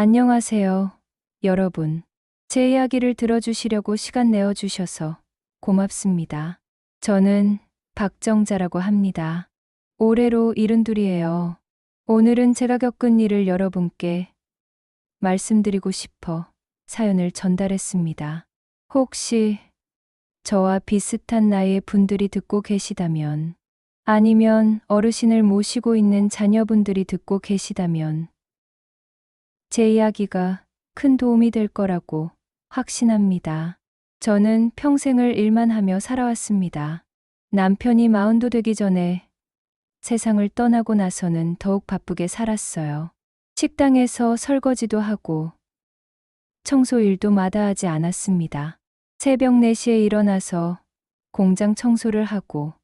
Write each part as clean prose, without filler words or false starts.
안녕하세요, 여러분. 제 이야기를 들어주시려고 시간 내어주셔서 고맙습니다. 저는 박정자라고 합니다. 올해로 72이에요. 오늘은 제가 겪은 일을 여러분께 말씀드리고 싶어 사연을 전달했습니다. 혹시 저와 비슷한 나이의 분들이 듣고 계시다면, 아니면 어르신을 모시고 있는 자녀분들이 듣고 계시다면, 제 이야기가 큰 도움이 될 거라고 확신합니다. 저는 평생을 일만 하며 살아왔습니다. 남편이 40도 되기 전에 세상을 떠나고 나서는 더욱 바쁘게 살았어요. 식당에서 설거지도 하고 청소 일도 마다하지 않았습니다. 새벽 4시에 일어나서 공장 청소를 하고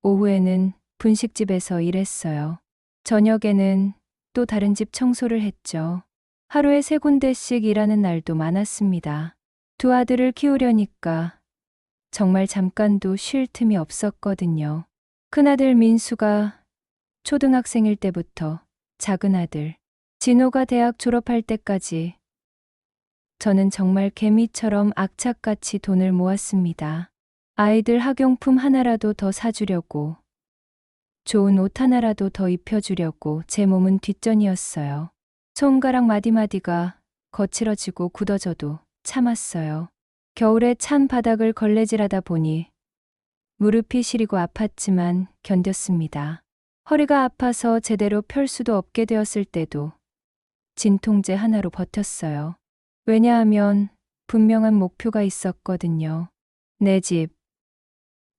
오후에는 분식집에서 일했어요. 저녁에는 또 다른 집 청소를 했죠. 하루에 3군데씩 일하는 날도 많았습니다. 2 아들을 키우려니까 정말 잠깐도 쉴 틈이 없었거든요. 큰아들 민수가 초등학생일 때부터 작은 아들 진호가 대학 졸업할 때까지 저는 정말 개미처럼 악착같이 돈을 모았습니다. 아이들 학용품 하나라도 더 사주려고, 좋은 옷 하나라도 더 입혀주려고 제 몸은 뒷전이었어요. 손가락 마디마디가 거칠어지고 굳어져도 참았어요. 겨울에 찬 바닥을 걸레질하다 보니 무릎이 시리고 아팠지만 견뎠습니다. 허리가 아파서 제대로 펼 수도 없게 되었을 때도 진통제 하나로 버텼어요. 왜냐하면 분명한 목표가 있었거든요. 내 집,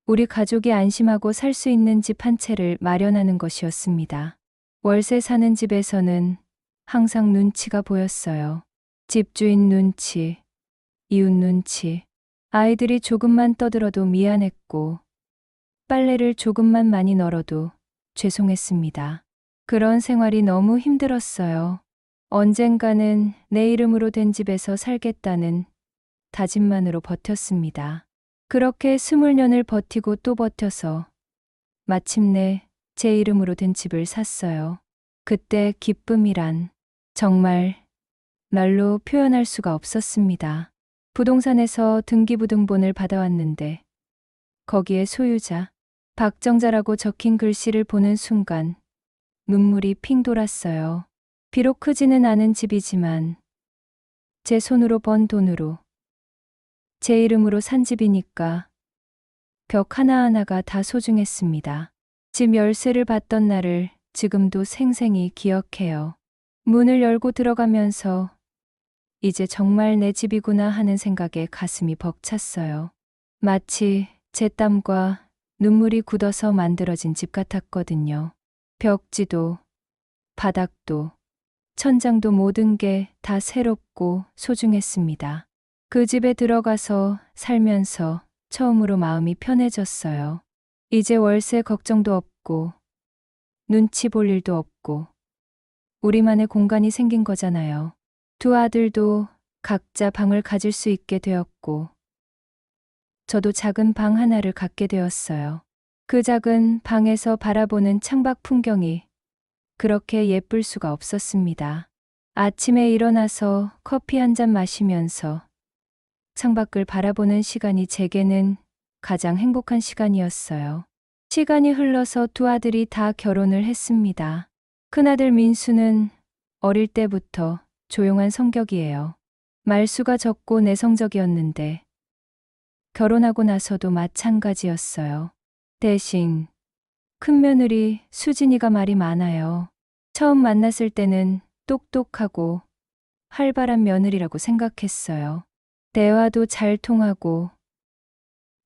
우리 가족이 안심하고 살 수 있는 집 한 채를 마련하는 것이었습니다. 월세 사는 집에서는 항상 눈치가 보였어요. 집주인 눈치, 이웃 눈치, 아이들이 조금만 떠들어도 미안했고, 빨래를 조금만 많이 널어도 죄송했습니다. 그런 생활이 너무 힘들었어요. 언젠가는 내 이름으로 된 집에서 살겠다는 다짐만으로 버텼습니다. 그렇게 20년을 버티고 또 버텨서 마침내 제 이름으로 된 집을 샀어요. 그때 기쁨이란 정말 말로 표현할 수가 없었습니다. 부동산에서 등기부등본을 받아왔는데 거기에 소유자 박정자라고 적힌 글씨를 보는 순간 눈물이 핑 돌았어요. 비록 크지는 않은 집이지만 제 손으로 번 돈으로 제 이름으로 산 집이니까 벽 하나하나가 다 소중했습니다. 집 열쇠를 받던 날을 지금도 생생히 기억해요. 문을 열고 들어가면서 이제 정말 내 집이구나 하는 생각에 가슴이 벅찼어요. 마치 제 땀과 눈물이 굳어서 만들어진 집 같았거든요. 벽지도, 바닥도, 천장도 모든 게 다 새롭고 소중했습니다. 그 집에 들어가서 살면서 처음으로 마음이 편해졌어요. 이제 월세 걱정도 없고, 눈치 볼 일도 없고, 우리만의 공간이 생긴 거잖아요. 2 아들도 각자 방을 가질 수 있게 되었고, 저도 작은 방 하나를 갖게 되었어요. 그 작은 방에서 바라보는 창밖 풍경이 그렇게 예쁠 수가 없었습니다. 아침에 일어나서 커피 한 잔 마시면서 창밖을 바라보는 시간이 제게는 가장 행복한 시간이었어요. 시간이 흘러서 2 아들이 다 결혼을 했습니다. 큰아들 민수는 어릴 때부터 조용한 성격이에요. 말수가 적고 내성적이었는데 결혼하고 나서도 마찬가지였어요. 대신 큰 며느리 수진이가 말이 많아요. 처음 만났을 때는 똑똑하고 활발한 며느리라고 생각했어요. 대화도 잘 통하고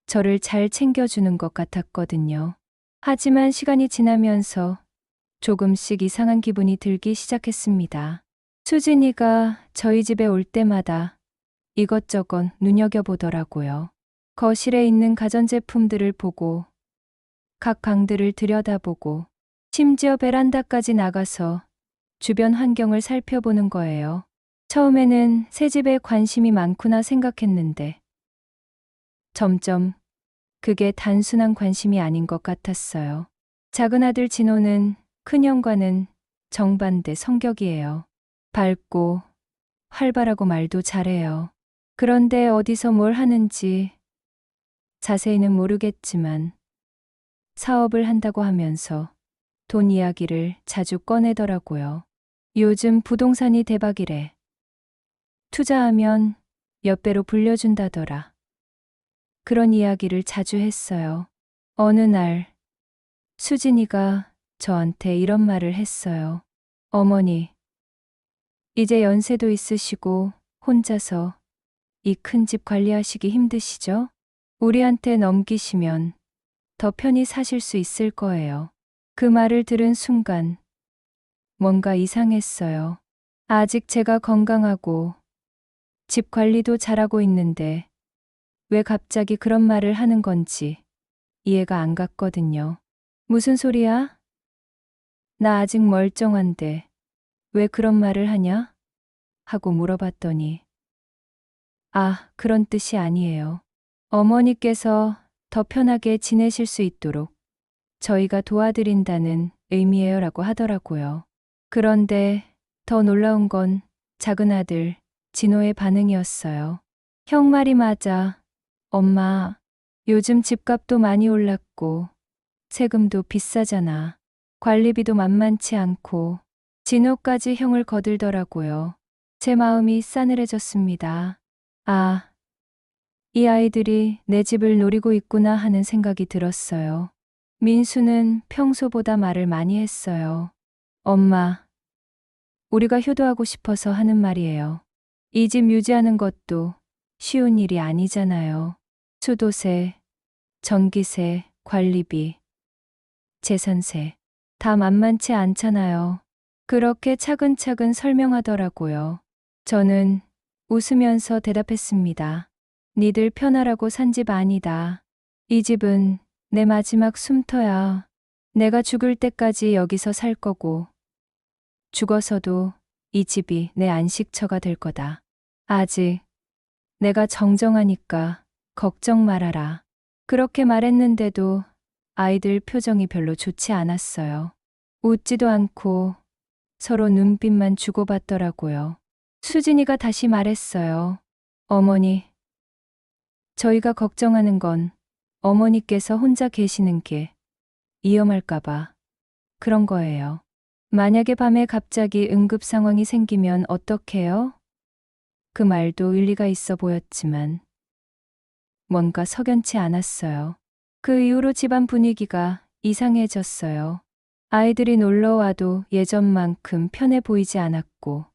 저를 잘 챙겨주는 것 같았거든요. 하지만 시간이 지나면서 조금씩 이상한 기분이 들기 시작했습니다. 수진이가 저희 집에 올 때마다 이것저것 눈여겨보더라고요. 거실에 있는 가전제품들을 보고 각 방들을 들여다보고 심지어 베란다까지 나가서 주변 환경을 살펴보는 거예요. 처음에는 새 집에 관심이 많구나 생각했는데 점점 그게 단순한 관심이 아닌 것 같았어요. 작은 아들 진호는 큰형과는 정반대 성격이에요. 밝고 활발하고 말도 잘해요. 그런데 어디서 뭘 하는지 자세히는 모르겠지만 사업을 한다고 하면서 돈 이야기를 자주 꺼내더라고요. 요즘 부동산이 대박이래. 투자하면 몇 배로 불려준다더라. 그런 이야기를 자주 했어요. 어느 날 수진이가 저한테 이런 말을 했어요. 어머니, 이제 연세도 있으시고 혼자서 이 큰 집 관리하시기 힘드시죠? 우리한테 넘기시면 더 편히 사실 수 있을 거예요. 그 말을 들은 순간 뭔가 이상했어요. 아직 제가 건강하고 집 관리도 잘하고 있는데 왜 갑자기 그런 말을 하는 건지 이해가 안 갔거든요. 무슨 소리야? 나 아직 멀쩡한데 왜 그런 말을 하냐? 하고 물어봤더니 아, 그런 뜻이 아니에요. 어머니께서 더 편하게 지내실 수 있도록 저희가 도와드린다는 의미예요라고 하더라고요. 그런데 더 놀라운 건 작은 아들 진호의 반응이었어요. 형 말이 맞아. 엄마, 요즘 집값도 많이 올랐고 세금도 비싸잖아. 관리비도 만만치 않고 진호까지 형을 거들더라고요. 제 마음이 싸늘해졌습니다. 아, 이 아이들이 내 집을 노리고 있구나 하는 생각이 들었어요. 민수는 평소보다 말을 많이 했어요. 엄마, 우리가 효도하고 싶어서 하는 말이에요. 이 집 유지하는 것도 쉬운 일이 아니잖아요. 수도세, 전기세, 관리비, 재산세, 다 만만치 않잖아요. 그렇게 차근차근 설명하더라고요. 저는 웃으면서 대답했습니다. 니들 편하라고 산 집 아니다. 이 집은 내 마지막 숨터야. 내가 죽을 때까지 여기서 살 거고, 죽어서도 이 집이 내 안식처가 될 거다. 아직 내가 정정하니까 걱정 말아라. 그렇게 말했는데도 아이들 표정이 별로 좋지 않았어요. 웃지도 않고 서로 눈빛만 주고받더라고요. 수진이가 다시 말했어요. 어머니, 저희가 걱정하는 건 어머니께서 혼자 계시는 게 위험할까봐 그런 거예요. 만약에 밤에 갑자기 응급 상황이 생기면 어떡해요? 그 말도 일리가 있어 보였지만 뭔가 석연치 않았어요. 그 이후로 집안 분위기가 이상해졌어요. 아이들이 놀러 와도 예전만큼 편해 보이지 않았고,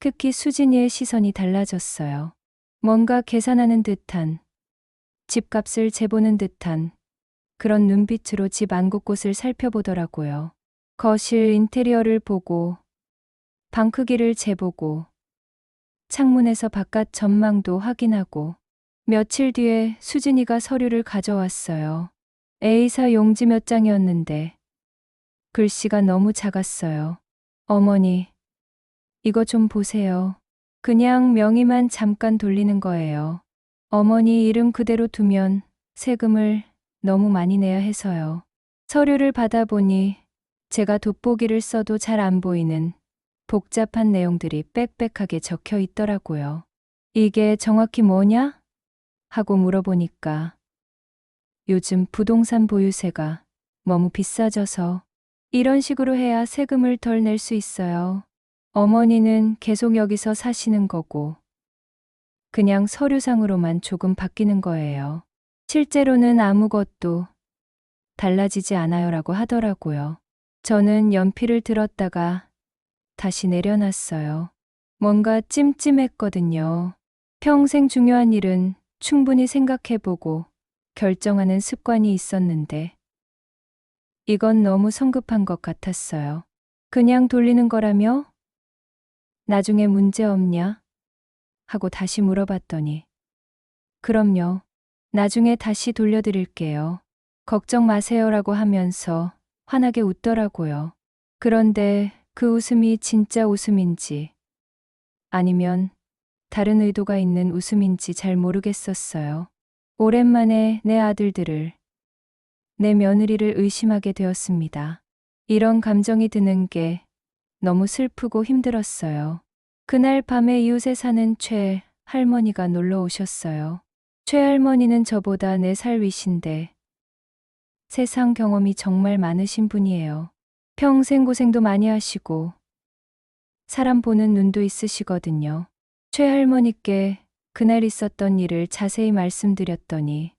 특히 수진이의 시선이 달라졌어요. 뭔가 계산하는 듯한, 집값을 재보는 듯한 그런 눈빛으로 집 안 곳곳을 살펴보더라고요. 거실 인테리어를 보고, 방 크기를 재보고, 창문에서 바깥 전망도 확인하고, 며칠 뒤에 수진이가 서류를 가져왔어요. A사 용지 몇 장이었는데 글씨가 너무 작았어요. 어머니, 이거 좀 보세요. 그냥 명의만 잠깐 돌리는 거예요. 어머니 이름 그대로 두면 세금을 너무 많이 내야 해서요. 서류를 받아보니 제가 돋보기를 써도 잘 안 보이는 복잡한 내용들이 빽빽하게 적혀 있더라고요. 이게 정확히 뭐냐? 하고 물어보니까 요즘 부동산 보유세가 너무 비싸져서 이런 식으로 해야 세금을 덜 낼 수 있어요. 어머니는 계속 여기서 사시는 거고 그냥 서류상으로만 조금 바뀌는 거예요. 실제로는 아무것도 달라지지 않아요라고 하더라고요. 저는 연필을 들었다가 다시 내려놨어요. 뭔가 찜찜했거든요. 평생 중요한 일은 충분히 생각해보고 결정하는 습관이 있었는데 이건 너무 성급한 것 같았어요. 그냥 돌리는 거라며? 나중에 문제 없냐? 하고 다시 물어봤더니 그럼요. 나중에 다시 돌려드릴게요. 걱정 마세요라고 하면서 환하게 웃더라고요. 그런데 그 웃음이 진짜 웃음인지 아니면 다른 의도가 있는 웃음인지 잘 모르겠었어요. 오랜만에 내 아들들을, 내 며느리를 의심하게 되었습니다. 이런 감정이 드는 게 너무 슬프고 힘들었어요. 그날 밤에 이웃에 사는 최 할머니가 놀러 오셨어요. 최 할머니는 저보다 4살 위신데 세상 경험이 정말 많으신 분이에요. 평생 고생도 많이 하시고 사람 보는 눈도 있으시거든요. 최 할머니께 그날 있었던 일을 자세히 말씀드렸더니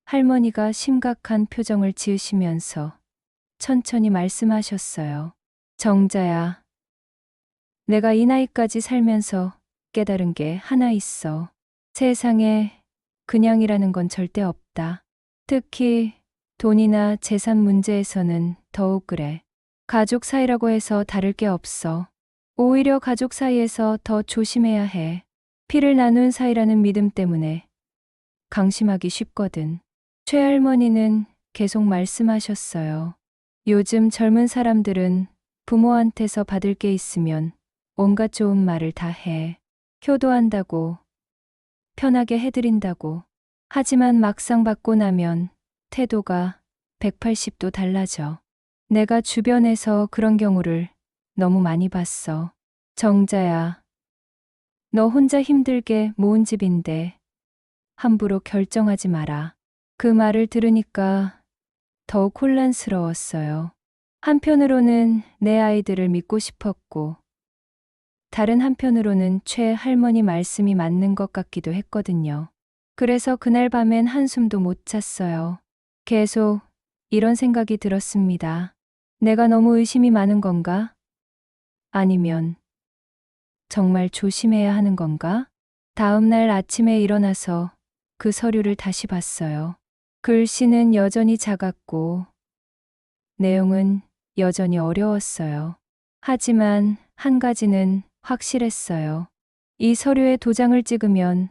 할머니가 심각한 표정을 지으시면서 천천히 말씀하셨어요. 정자야, 내가 이 나이까지 살면서 깨달은 게 하나 있어. 세상에 그냥이라는 건 절대 없다. 특히 돈이나 재산 문제에서는 더욱 그래. 가족 사이라고 해서 다를 게 없어. 오히려 가족 사이에서 더 조심해야 해. 피를 나눈 사이라는 믿음 때문에 강심하기 쉽거든. 최할머니는 계속 말씀하셨어요. 요즘 젊은 사람들은 부모한테서 받을 게 있으면 온갖 좋은 말을 다 해. 효도한다고, 편하게 해드린다고. 하지만 막상 받고 나면 태도가 180도 달라져. 내가 주변에서 그런 경우를 너무 많이 봤어. 정자야, 너 혼자 힘들게 모은 집인데 함부로 결정하지 마라. 그 말을 들으니까 더욱 혼란스러웠어요. 한편으로는 내 아이들을 믿고 싶었고, 다른 한편으로는 최 할머니 말씀이 맞는 것 같기도 했거든요. 그래서 그날 밤엔 한숨도 못 잤어요. 계속 이런 생각이 들었습니다. 내가 너무 의심이 많은 건가? 아니면 정말 조심해야 하는 건가? 다음 날 아침에 일어나서 그 서류를 다시 봤어요. 글씨는 여전히 작았고 내용은 여전히 어려웠어요. 하지만 한 가지는 확실했어요. 이 서류에 도장을 찍으면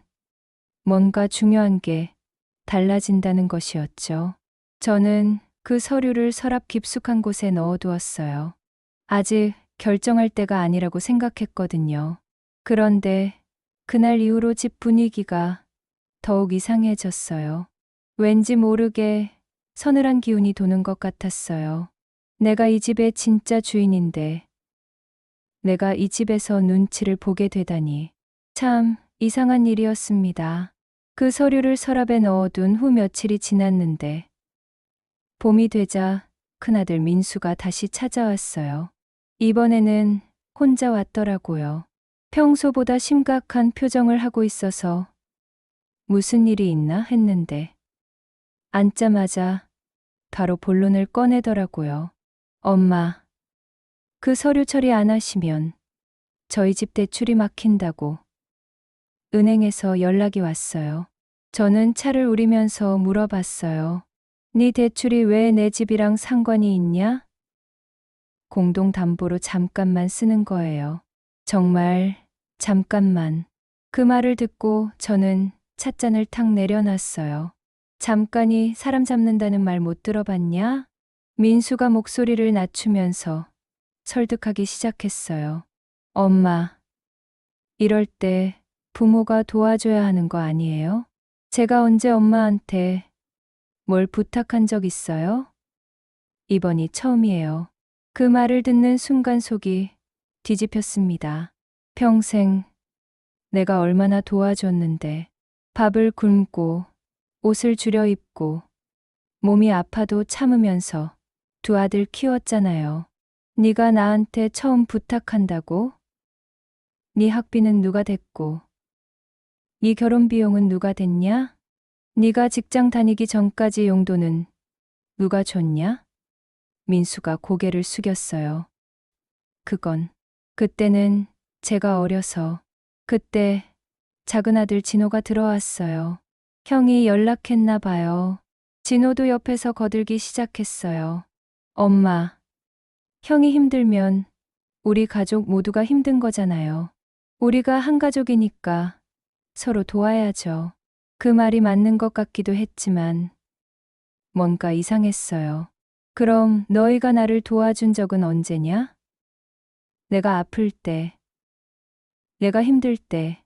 뭔가 중요한 게 달라진다는 것이었죠. 저는 그 서류를 서랍 깊숙한 곳에 넣어두었어요. 아직 결정할 때가 아니라고 생각했거든요. 그런데 그날 이후로 집 분위기가 더욱 이상해졌어요. 왠지 모르게 서늘한 기운이 도는 것 같았어요. 내가 이 집의 진짜 주인인데 내가 이 집에서 눈치를 보게 되다니 참 이상한 일이었습니다. 그 서류를 서랍에 넣어둔 후 며칠이 지났는데 봄이 되자 큰아들 민수가 다시 찾아왔어요. 이번에는 혼자 왔더라고요. 평소보다 심각한 표정을 하고 있어서 무슨 일이 있나 했는데 앉자마자 바로 본론을 꺼내더라고요. 엄마, 그 서류 처리 안 하시면 저희 집 대출이 막힌다고 은행에서 연락이 왔어요. 저는 차를 우리면서 물어봤어요. 네 대출이 왜 내 집이랑 상관이 있냐? 공동담보로 잠깐만 쓰는 거예요. 정말 잠깐만. 그 말을 듣고 저는 찻잔을 탁 내려놨어요. 잠깐이 사람 잡는다는 말 못 들어봤냐? 민수가 목소리를 낮추면서 설득하기 시작했어요. 엄마, 이럴 때 부모가 도와줘야 하는 거 아니에요? 제가 언제 엄마한테 뭘 부탁한 적 있어요? 이번이 처음이에요. 그 말을 듣는 순간 속이 뒤집혔습니다. 평생 내가 얼마나 도와줬는데 밥을 굶고 옷을 줄여 입고 몸이 아파도 참으면서 두 아들 키웠잖아요. 네가 나한테 처음 부탁한다고? 네 학비는 누가 댔고 네 결혼 비용은 누가 댔냐? 네가 직장 다니기 전까지 용돈은 누가 줬냐? 민수가 고개를 숙였어요. 그때는 제가 어려서 그때 작은 아들 진호가 들어왔어요. 형이 연락했나 봐요. 진호도 옆에서 거들기 시작했어요. 엄마, 형이 힘들면 우리 가족 모두가 힘든 거잖아요. 우리가 한 가족이니까 서로 도와야죠. 그 말이 맞는 것 같기도 했지만 뭔가 이상했어요. 그럼 너희가 나를 도와준 적은 언제냐? 내가 아플 때, 내가 힘들 때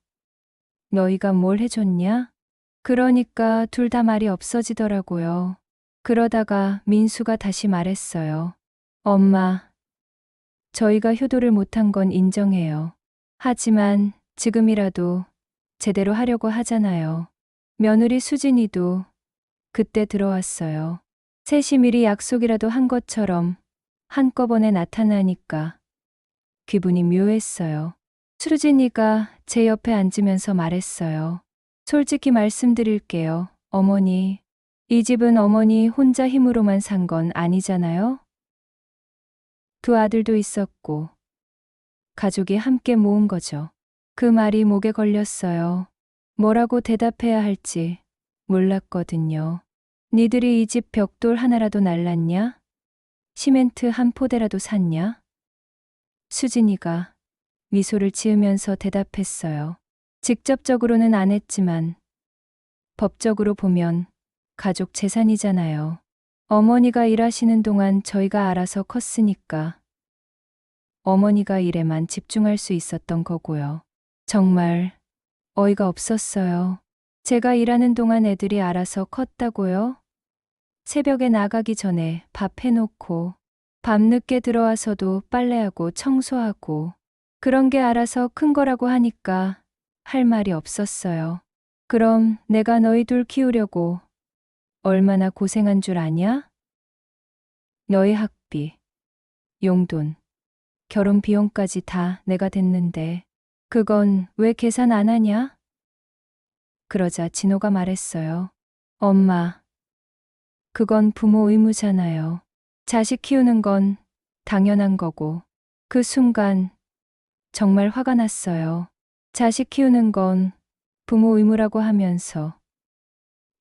너희가 뭘 해줬냐? 그러니까 둘 다 말이 없어지더라고요. 그러다가 민수가 다시 말했어요. 엄마, 저희가 효도를 못한 건 인정해요. 하지만 지금이라도 제대로 하려고 하잖아요. 며느리 수진이도 그때 들어왔어요. 셋이 미리 약속이라도 한 것처럼 한꺼번에 나타나니까 기분이 묘했어요. 수진이가 제 옆에 앉으면서 말했어요. 솔직히 말씀드릴게요. 어머니, 이 집은 어머니 혼자 힘으로만 산 건 아니잖아요? 두 아들도 있었고, 가족이 함께 모은 거죠. 그 말이 목에 걸렸어요. 뭐라고 대답해야 할지 몰랐거든요. 니들이 이 집 벽돌 하나라도 날랐냐? 시멘트 한 포대라도 샀냐? 수진이가 미소를 지으면서 대답했어요. 직접적으로는 안 했지만 법적으로 보면 가족 재산이잖아요. 어머니가 일하시는 동안 저희가 알아서 컸으니까 어머니가 일에만 집중할 수 있었던 거고요. 정말 어이가 없었어요. 제가 일하는 동안 애들이 알아서 컸다고요? 새벽에 나가기 전에 밥 해놓고 밤늦게 들어와서도 빨래하고 청소하고 그런 게 알아서 큰 거라고 하니까 할 말이 없었어요. 그럼 내가 너희 둘 키우려고 얼마나 고생한 줄 아냐? 너희 학비, 용돈, 결혼 비용까지 다 내가 댔는데 그건 왜 계산 안 하냐? 그러자 진호가 말했어요. 엄마, 그건 부모 의무잖아요. 자식 키우는 건 당연한 거고. 그 순간 정말 화가 났어요. 자식 키우는 건 부모 의무라고 하면서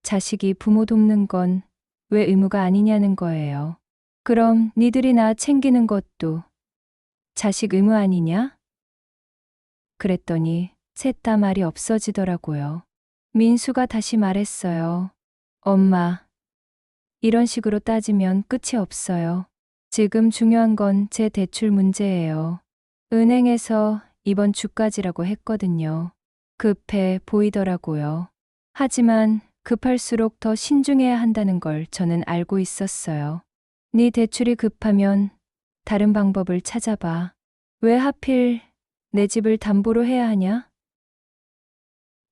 자식이 부모 돕는 건 왜 의무가 아니냐는 거예요. 그럼 니들이 나 챙기는 것도 자식 의무 아니냐? 그랬더니 셋 다 말이 없어지더라고요. 민수가 다시 말했어요. 엄마, 이런 식으로 따지면 끝이 없어요. 지금 중요한 건 제 대출 문제예요. 은행에서 이번 주까지라고 했거든요. 급해 보이더라고요. 하지만 급할수록 더 신중해야 한다는 걸 저는 알고 있었어요. 네 대출이 급하면 다른 방법을 찾아봐. 왜 하필 내 집을 담보로 해야 하냐?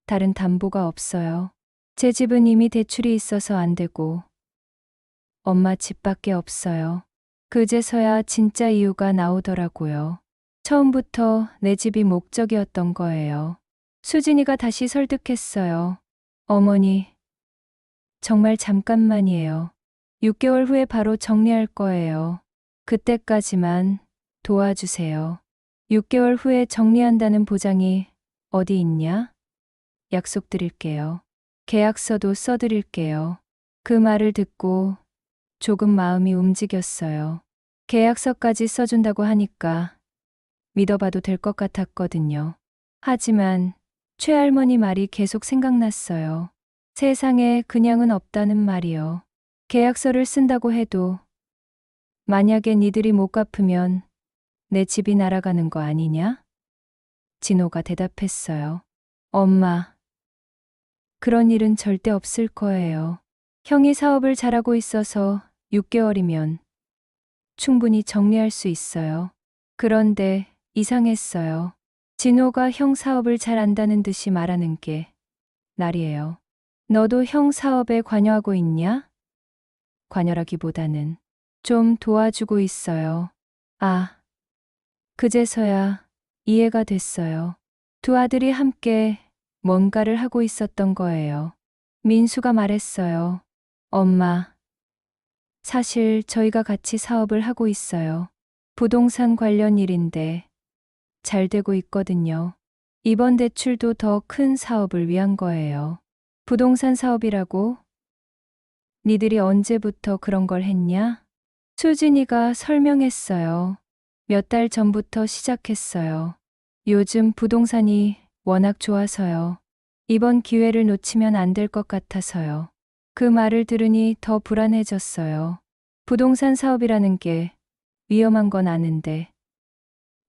다른 담보가 없어요. 제 집은 이미 대출이 있어서 안 되고 엄마 집밖에 없어요. 그제서야 진짜 이유가 나오더라고요. 처음부터 내 집이 목적이었던 거예요. 수진이가 다시 설득했어요. 어머니, 정말 잠깐만이에요. 6개월 후에 바로 정리할 거예요. 그때까지만 도와주세요. 6개월 후에 정리한다는 보장이 어디 있냐? 약속드릴게요. 계약서도 써드릴게요. 그 말을 듣고 조금 마음이 움직였어요. 계약서까지 써준다고 하니까 믿어봐도 될 것 같았거든요. 하지만 최할머니 말이 계속 생각났어요. 세상에 그냥은 없다는 말이요. 계약서를 쓴다고 해도 만약에 니들이 못 갚으면 내 집이 날아가는 거 아니냐? 진호가 대답했어요. 엄마, 그런 일은 절대 없을 거예요. 형이 사업을 잘하고 있어서 6개월이면 충분히 정리할 수 있어요. 그런데 이상했어요. 진호가 형 사업을 잘 안다는 듯이 말하는 게 날이에요. 너도 형 사업에 관여하고 있냐? 관여라기보다는 좀 도와주고 있어요. 아, 그제서야 이해가 됐어요. 두 아들이 함께 뭔가를 하고 있었던 거예요. 민수가 말했어요. 엄마, 사실 저희가 같이 사업을 하고 있어요. 부동산 관련 일인데 잘 되고 있거든요. 이번 대출도 더 큰 사업을 위한 거예요. 부동산 사업이라고? 니들이 언제부터 그런 걸 했냐? 수진이가 설명했어요. 몇 달 전부터 시작했어요. 요즘 부동산이 워낙 좋아서요. 이번 기회를 놓치면 안 될 것 같아서요. 그 말을 들으니 더 불안해졌어요. 부동산 사업이라는 게 위험한 건 아는데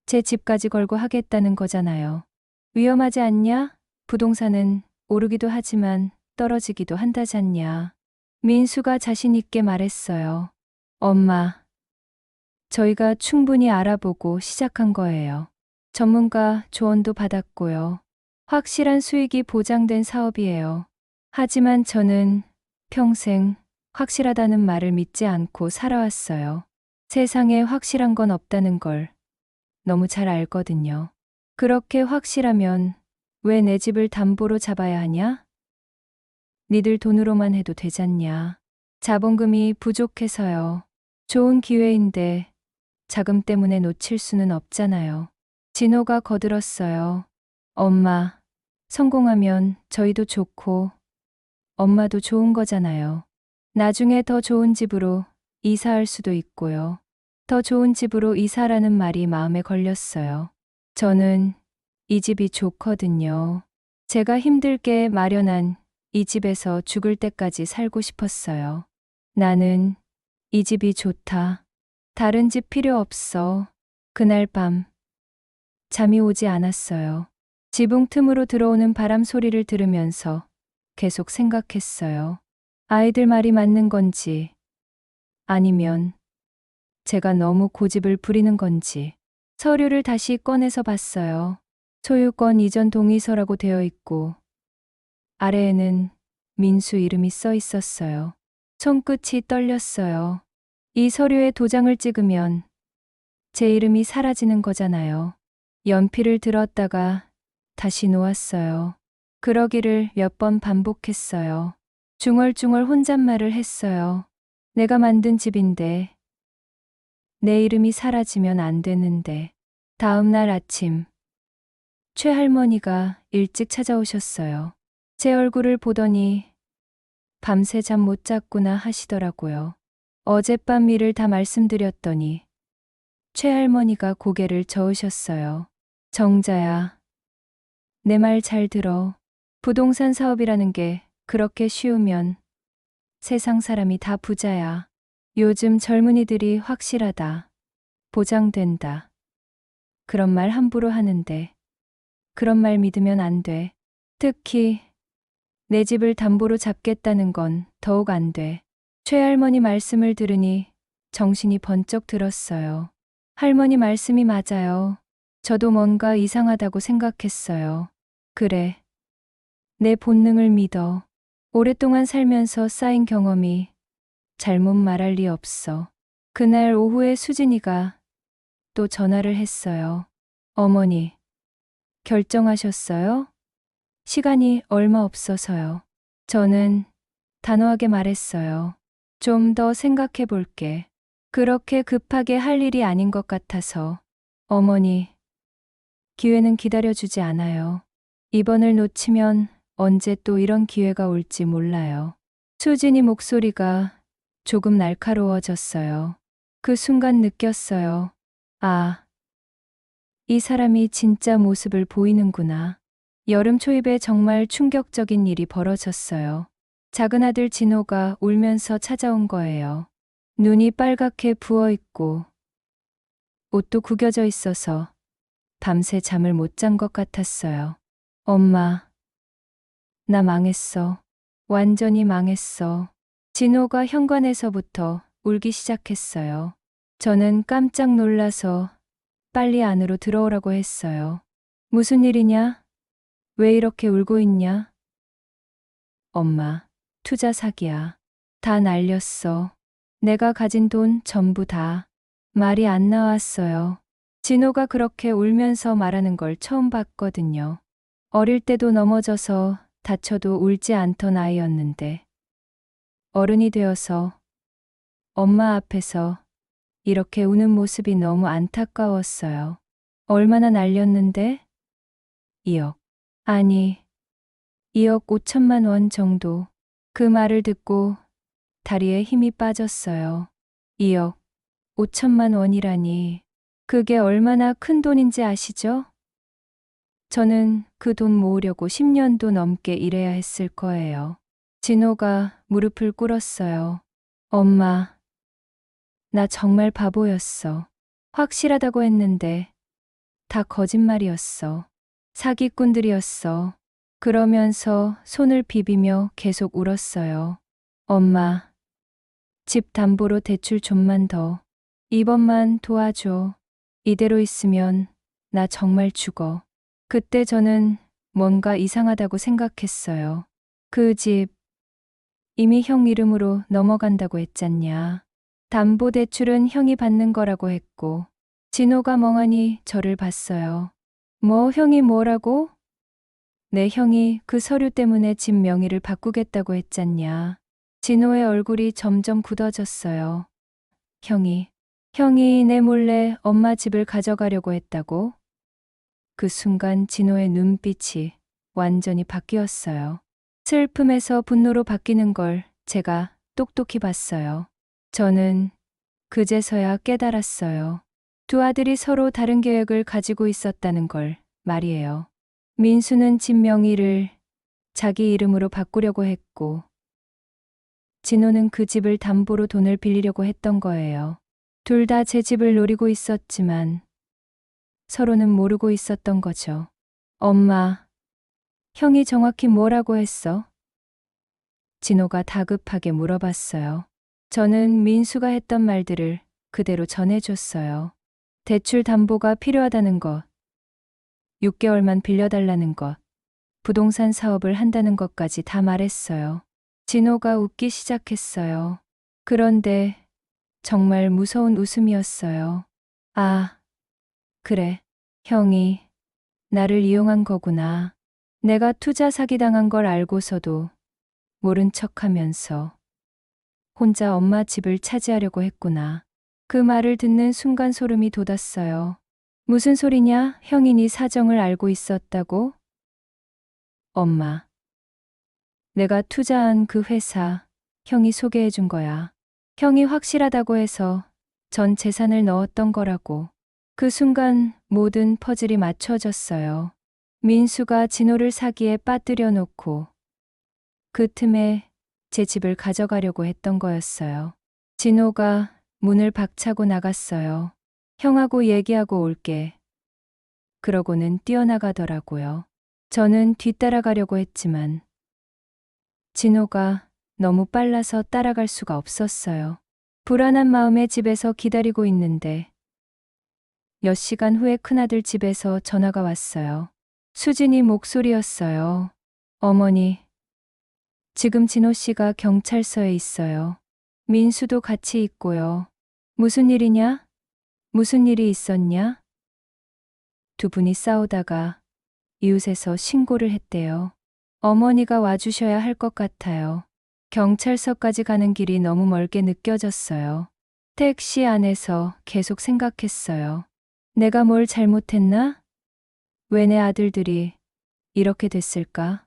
제 집까지 걸고 하겠다는 거잖아요. 위험하지 않냐? 부동산은 오르기도 하지만 떨어지기도 한다잖냐. 민수가 자신 있게 말했어요. 엄마, 저희가 충분히 알아보고 시작한 거예요. 전문가 조언도 받았고요. 확실한 수익이 보장된 사업이에요. 하지만 저는 평생 확실하다는 말을 믿지 않고 살아왔어요. 세상에 확실한 건 없다는 걸 너무 잘 알거든요. 그렇게 확실하면 왜 내 집을 담보로 잡아야 하냐? 니들 돈으로만 해도 되잖냐. 자본금이 부족해서요. 좋은 기회인데 자금 때문에 놓칠 수는 없잖아요. 진호가 거들었어요. 엄마, 성공하면 저희도 좋고 엄마도 좋은 거잖아요. 나중에 더 좋은 집으로 이사할 수도 있고요. 더 좋은 집으로 이사라는 말이 마음에 걸렸어요. 저는 이 집이 좋거든요. 제가 힘들게 마련한 이 집에서 죽을 때까지 살고 싶었어요. 나는 이 집이 좋다. 다른 집 필요 없어. 그날 밤 잠이 오지 않았어요. 지붕 틈으로 들어오는 바람 소리를 들으면서 계속 생각했어요. 아이들 말이 맞는 건지 아니면 제가 너무 고집을 부리는 건지. 서류를 다시 꺼내서 봤어요. 소유권 이전 동의서라고 되어 있고 아래에는 민수 이름이 써 있었어요. 손끝이 떨렸어요. 이 서류에 도장을 찍으면 제 이름이 사라지는 거잖아요. 연필을 들었다가 다시 놓았어요. 그러기를 몇 번 반복했어요. 중얼중얼 혼잣말을 했어요. 내가 만든 집인데 내 이름이 사라지면 안 되는데. 다음 날 아침 최 할머니가 일찍 찾아오셨어요. 제 얼굴을 보더니 밤새 잠 못 잤구나 하시더라고요. 어젯밤 일을 다 말씀드렸더니 최 할머니가 고개를 저으셨어요. 정자야, 내 말 잘 들어. 부동산 사업이라는 게 그렇게 쉬우면 세상 사람이 다 부자야. 요즘 젊은이들이 확실하다, 보장된다, 그런 말 함부로 하는데 그런 말 믿으면 안 돼. 특히 내 집을 담보로 잡겠다는 건 더욱 안 돼. 최할머니 말씀을 들으니 정신이 번쩍 들었어요. 할머니 말씀이 맞아요. 저도 뭔가 이상하다고 생각했어요. 그래, 내 본능을 믿어. 오랫동안 살면서 쌓인 경험이 잘못 말할 리 없어. 그날 오후에 수진이가 또 전화를 했어요. 어머니, 결정하셨어요? 시간이 얼마 없어서요. 저는 단호하게 말했어요. 좀 더 생각해 볼게. 그렇게 급하게 할 일이 아닌 것 같아서. 어머니, 기회는 기다려주지 않아요. 이번을 놓치면 언제 또 이런 기회가 올지 몰라요. 수진이 목소리가 조금 날카로워졌어요. 그 순간 느꼈어요. 아, 이 사람이 진짜 모습을 보이는구나. 여름 초입에 정말 충격적인 일이 벌어졌어요. 작은 아들 진호가 울면서 찾아온 거예요. 눈이 빨갛게 부어있고 옷도 구겨져 있어서 밤새 잠을 못 잔 것 같았어요. 엄마, 나 망했어. 완전히 망했어. 진호가 현관에서부터 울기 시작했어요. 저는 깜짝 놀라서 빨리 안으로 들어오라고 했어요. 무슨 일이냐? 왜 이렇게 울고 있냐? 엄마, 투자 사기야. 다 날렸어. 내가 가진 돈 전부 다. 말이 안 나왔어요. 진호가 그렇게 울면서 말하는 걸 처음 봤거든요. 어릴 때도 넘어져서 다쳐도 울지 않던 아이였는데 어른이 되어서 엄마 앞에서 이렇게 우는 모습이 너무 안타까웠어요. 얼마나 날렸는데? 2억. 아니, 2억 5천만 원 정도. 그 말을 듣고 다리에 힘이 빠졌어요. 2억 5천만 원이라니. 그게 얼마나 큰 돈인지 아시죠? 저는 그 돈 모으려고 10년도 넘게 일해야 했을 거예요. 진호가 무릎을 꿇었어요. 엄마, 나 정말 바보였어. 확실하다고 했는데 다 거짓말이었어. 사기꾼들이었어. 그러면서 손을 비비며 계속 울었어요. 엄마, 집 담보로 대출 좀만 더. 이번만 도와줘. 이대로 있으면 나 정말 죽어. 그때 저는 뭔가 이상하다고 생각했어요. 그 집 이미 형 이름으로 넘어간다고 했잖냐. 담보대출은 형이 받는 거라고 했고, 진호가 멍하니 저를 봤어요. 뭐 형이 뭐라고? 내 형이 그 서류 때문에 집 명의를 바꾸겠다고 했잖냐. 진호의 얼굴이 점점 굳어졌어요. 형이 내 몰래 엄마 집을 가져가려고 했다고? 그 순간 진호의 눈빛이 완전히 바뀌었어요. 슬픔에서 분노로 바뀌는 걸 제가 똑똑히 봤어요. 저는 그제서야 깨달았어요. 두 아들이 서로 다른 계획을 가지고 있었다는 걸 말이에요. 민수는 집 명의를 자기 이름으로 바꾸려고 했고, 진호는 그 집을 담보로 돈을 빌리려고 했던 거예요. 둘 다 제 집을 노리고 있었지만 서로는 모르고 있었던 거죠. 엄마, 형이 정확히 뭐라고 했어? 진호가 다급하게 물어봤어요. 저는 민수가 했던 말들을 그대로 전해줬어요. 대출 담보가 필요하다는 것, 6개월만 빌려달라는 것, 부동산 사업을 한다는 것까지 다 말했어요. 진호가 웃기 시작했어요. 그런데 정말 무서운 웃음이었어요. 아, 그래. 형이 나를 이용한 거구나. 내가 투자 사기당한 걸 알고서도 모른 척하면서 혼자 엄마 집을 차지하려고 했구나. 그 말을 듣는 순간 소름이 돋았어요. 무슨 소리냐? 형이 네 사정을 알고 있었다고? 엄마, 내가 투자한 그 회사 형이 소개해 준 거야. 형이 확실하다고 해서 전 재산을 넣었던 거라고. 그 순간 모든 퍼즐이 맞춰졌어요. 민수가 진호를 사기에 빠뜨려 놓고 그 틈에 제 집을 가져가려고 했던 거였어요. 진호가 문을 박차고 나갔어요. 형하고 얘기하고 올게. 그러고는 뛰어나가더라고요. 저는 뒤따라가려고 했지만 진호가 너무 빨라서 따라갈 수가 없었어요. 불안한 마음에 집에서 기다리고 있는데 몇 시간 후에 큰아들 집에서 전화가 왔어요. 수진이 목소리였어요. 어머니, 지금 진호 씨가 경찰서에 있어요. 민수도 같이 있고요. 무슨 일이냐? 무슨 일이 있었냐? 두 분이 싸우다가 이웃에서 신고를 했대요. 어머니가 와주셔야 할 것 같아요. 경찰서까지 가는 길이 너무 멀게 느껴졌어요. 택시 안에서 계속 생각했어요. 내가 뭘 잘못했나? 왜 내 아들들이 이렇게 됐을까?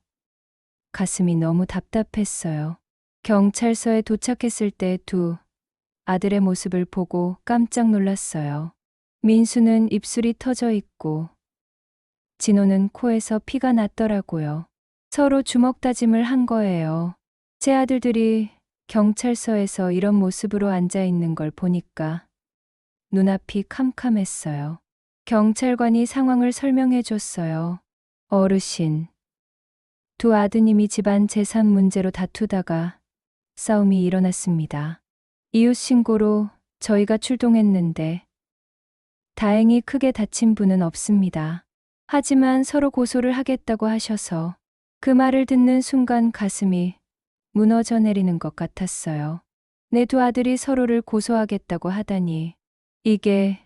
가슴이 너무 답답했어요. 경찰서에 도착했을 때 두 아들의 모습을 보고 깜짝 놀랐어요. 민수는 입술이 터져 있고 진호는 코에서 피가 났더라고요. 서로 주먹 다짐을 한 거예요. 제 아들들이 경찰서에서 이런 모습으로 앉아 있는 걸 보니까 눈앞이 캄캄했어요. 경찰관이 상황을 설명해 줬어요. 어르신, 두 아드님이 집안 재산 문제로 다투다가 싸움이 일어났습니다. 이웃 신고로 저희가 출동했는데 다행히 크게 다친 분은 없습니다. 하지만 서로 고소를 하겠다고 하셔서 그 말을 듣는 순간 가슴이 무너져 내리는 것 같았어요. 내 두 아들이 서로를 고소하겠다고 하다니 이게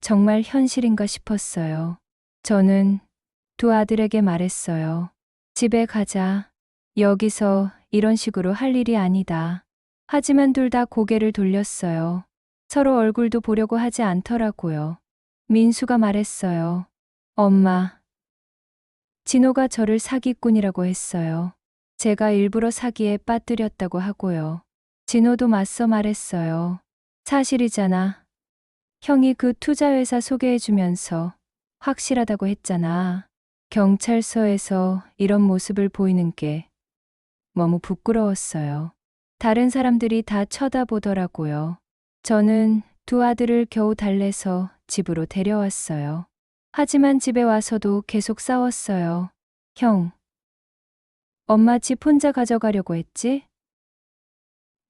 정말 현실인가 싶었어요. 저는 두 아들에게 말했어요. 집에 가자. 여기서 이런 식으로 할 일이 아니다. 하지만 둘 다 고개를 돌렸어요. 서로 얼굴도 보려고 하지 않더라고요. 민수가 말했어요. 엄마, 진호가 저를 사기꾼이라고 했어요. 제가 일부러 사기에 빠뜨렸다고 하고요. 진호도 맞서 말했어요. 사실이잖아. 형이 그 투자회사 소개해주면서 확실하다고 했잖아. 경찰서에서 이런 모습을 보이는 게 너무 부끄러웠어요. 다른 사람들이 다 쳐다보더라고요. 저는 두 아들을 겨우 달래서 집으로 데려왔어요. 하지만 집에 와서도 계속 싸웠어요. 형, 엄마 집 혼자 가져가려고 했지?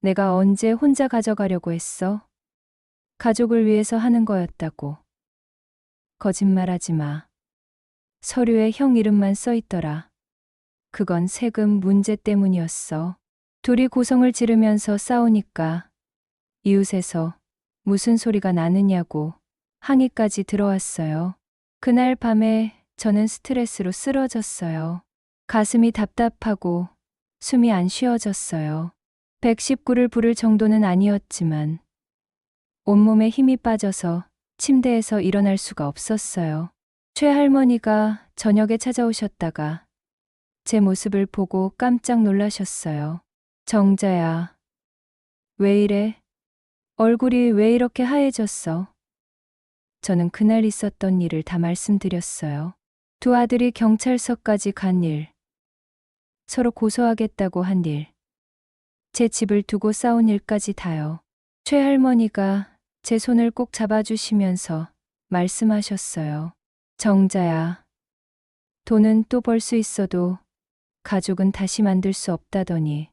내가 언제 혼자 가져가려고 했어? 가족을 위해서 하는 거였다고. 거짓말하지 마. 서류에 형 이름만 써 있더라. 그건 세금 문제 때문이었어. 둘이 고성을 지르면서 싸우니까 이웃에서 무슨 소리가 나느냐고 항의까지 들어왔어요. 그날 밤에 저는 스트레스로 쓰러졌어요. 가슴이 답답하고 숨이 안 쉬어졌어요. 119를 부를 정도는 아니었지만 온몸에 힘이 빠져서 침대에서 일어날 수가 없었어요. 최할머니가 저녁에 찾아오셨다가 제 모습을 보고 깜짝 놀라셨어요. 정자야, 왜 이래? 얼굴이 왜 이렇게 하얘졌어? 저는 그날 있었던 일을 다 말씀드렸어요. 두 아들이 경찰서까지 간 일, 서로 고소하겠다고 한 일, 제 집을 두고 싸운 일까지 다요. 최할머니가 제 손을 꼭 잡아주시면서 말씀하셨어요. 정자야, 돈은 또 벌 수 있어도 가족은 다시 만들 수 없다더니.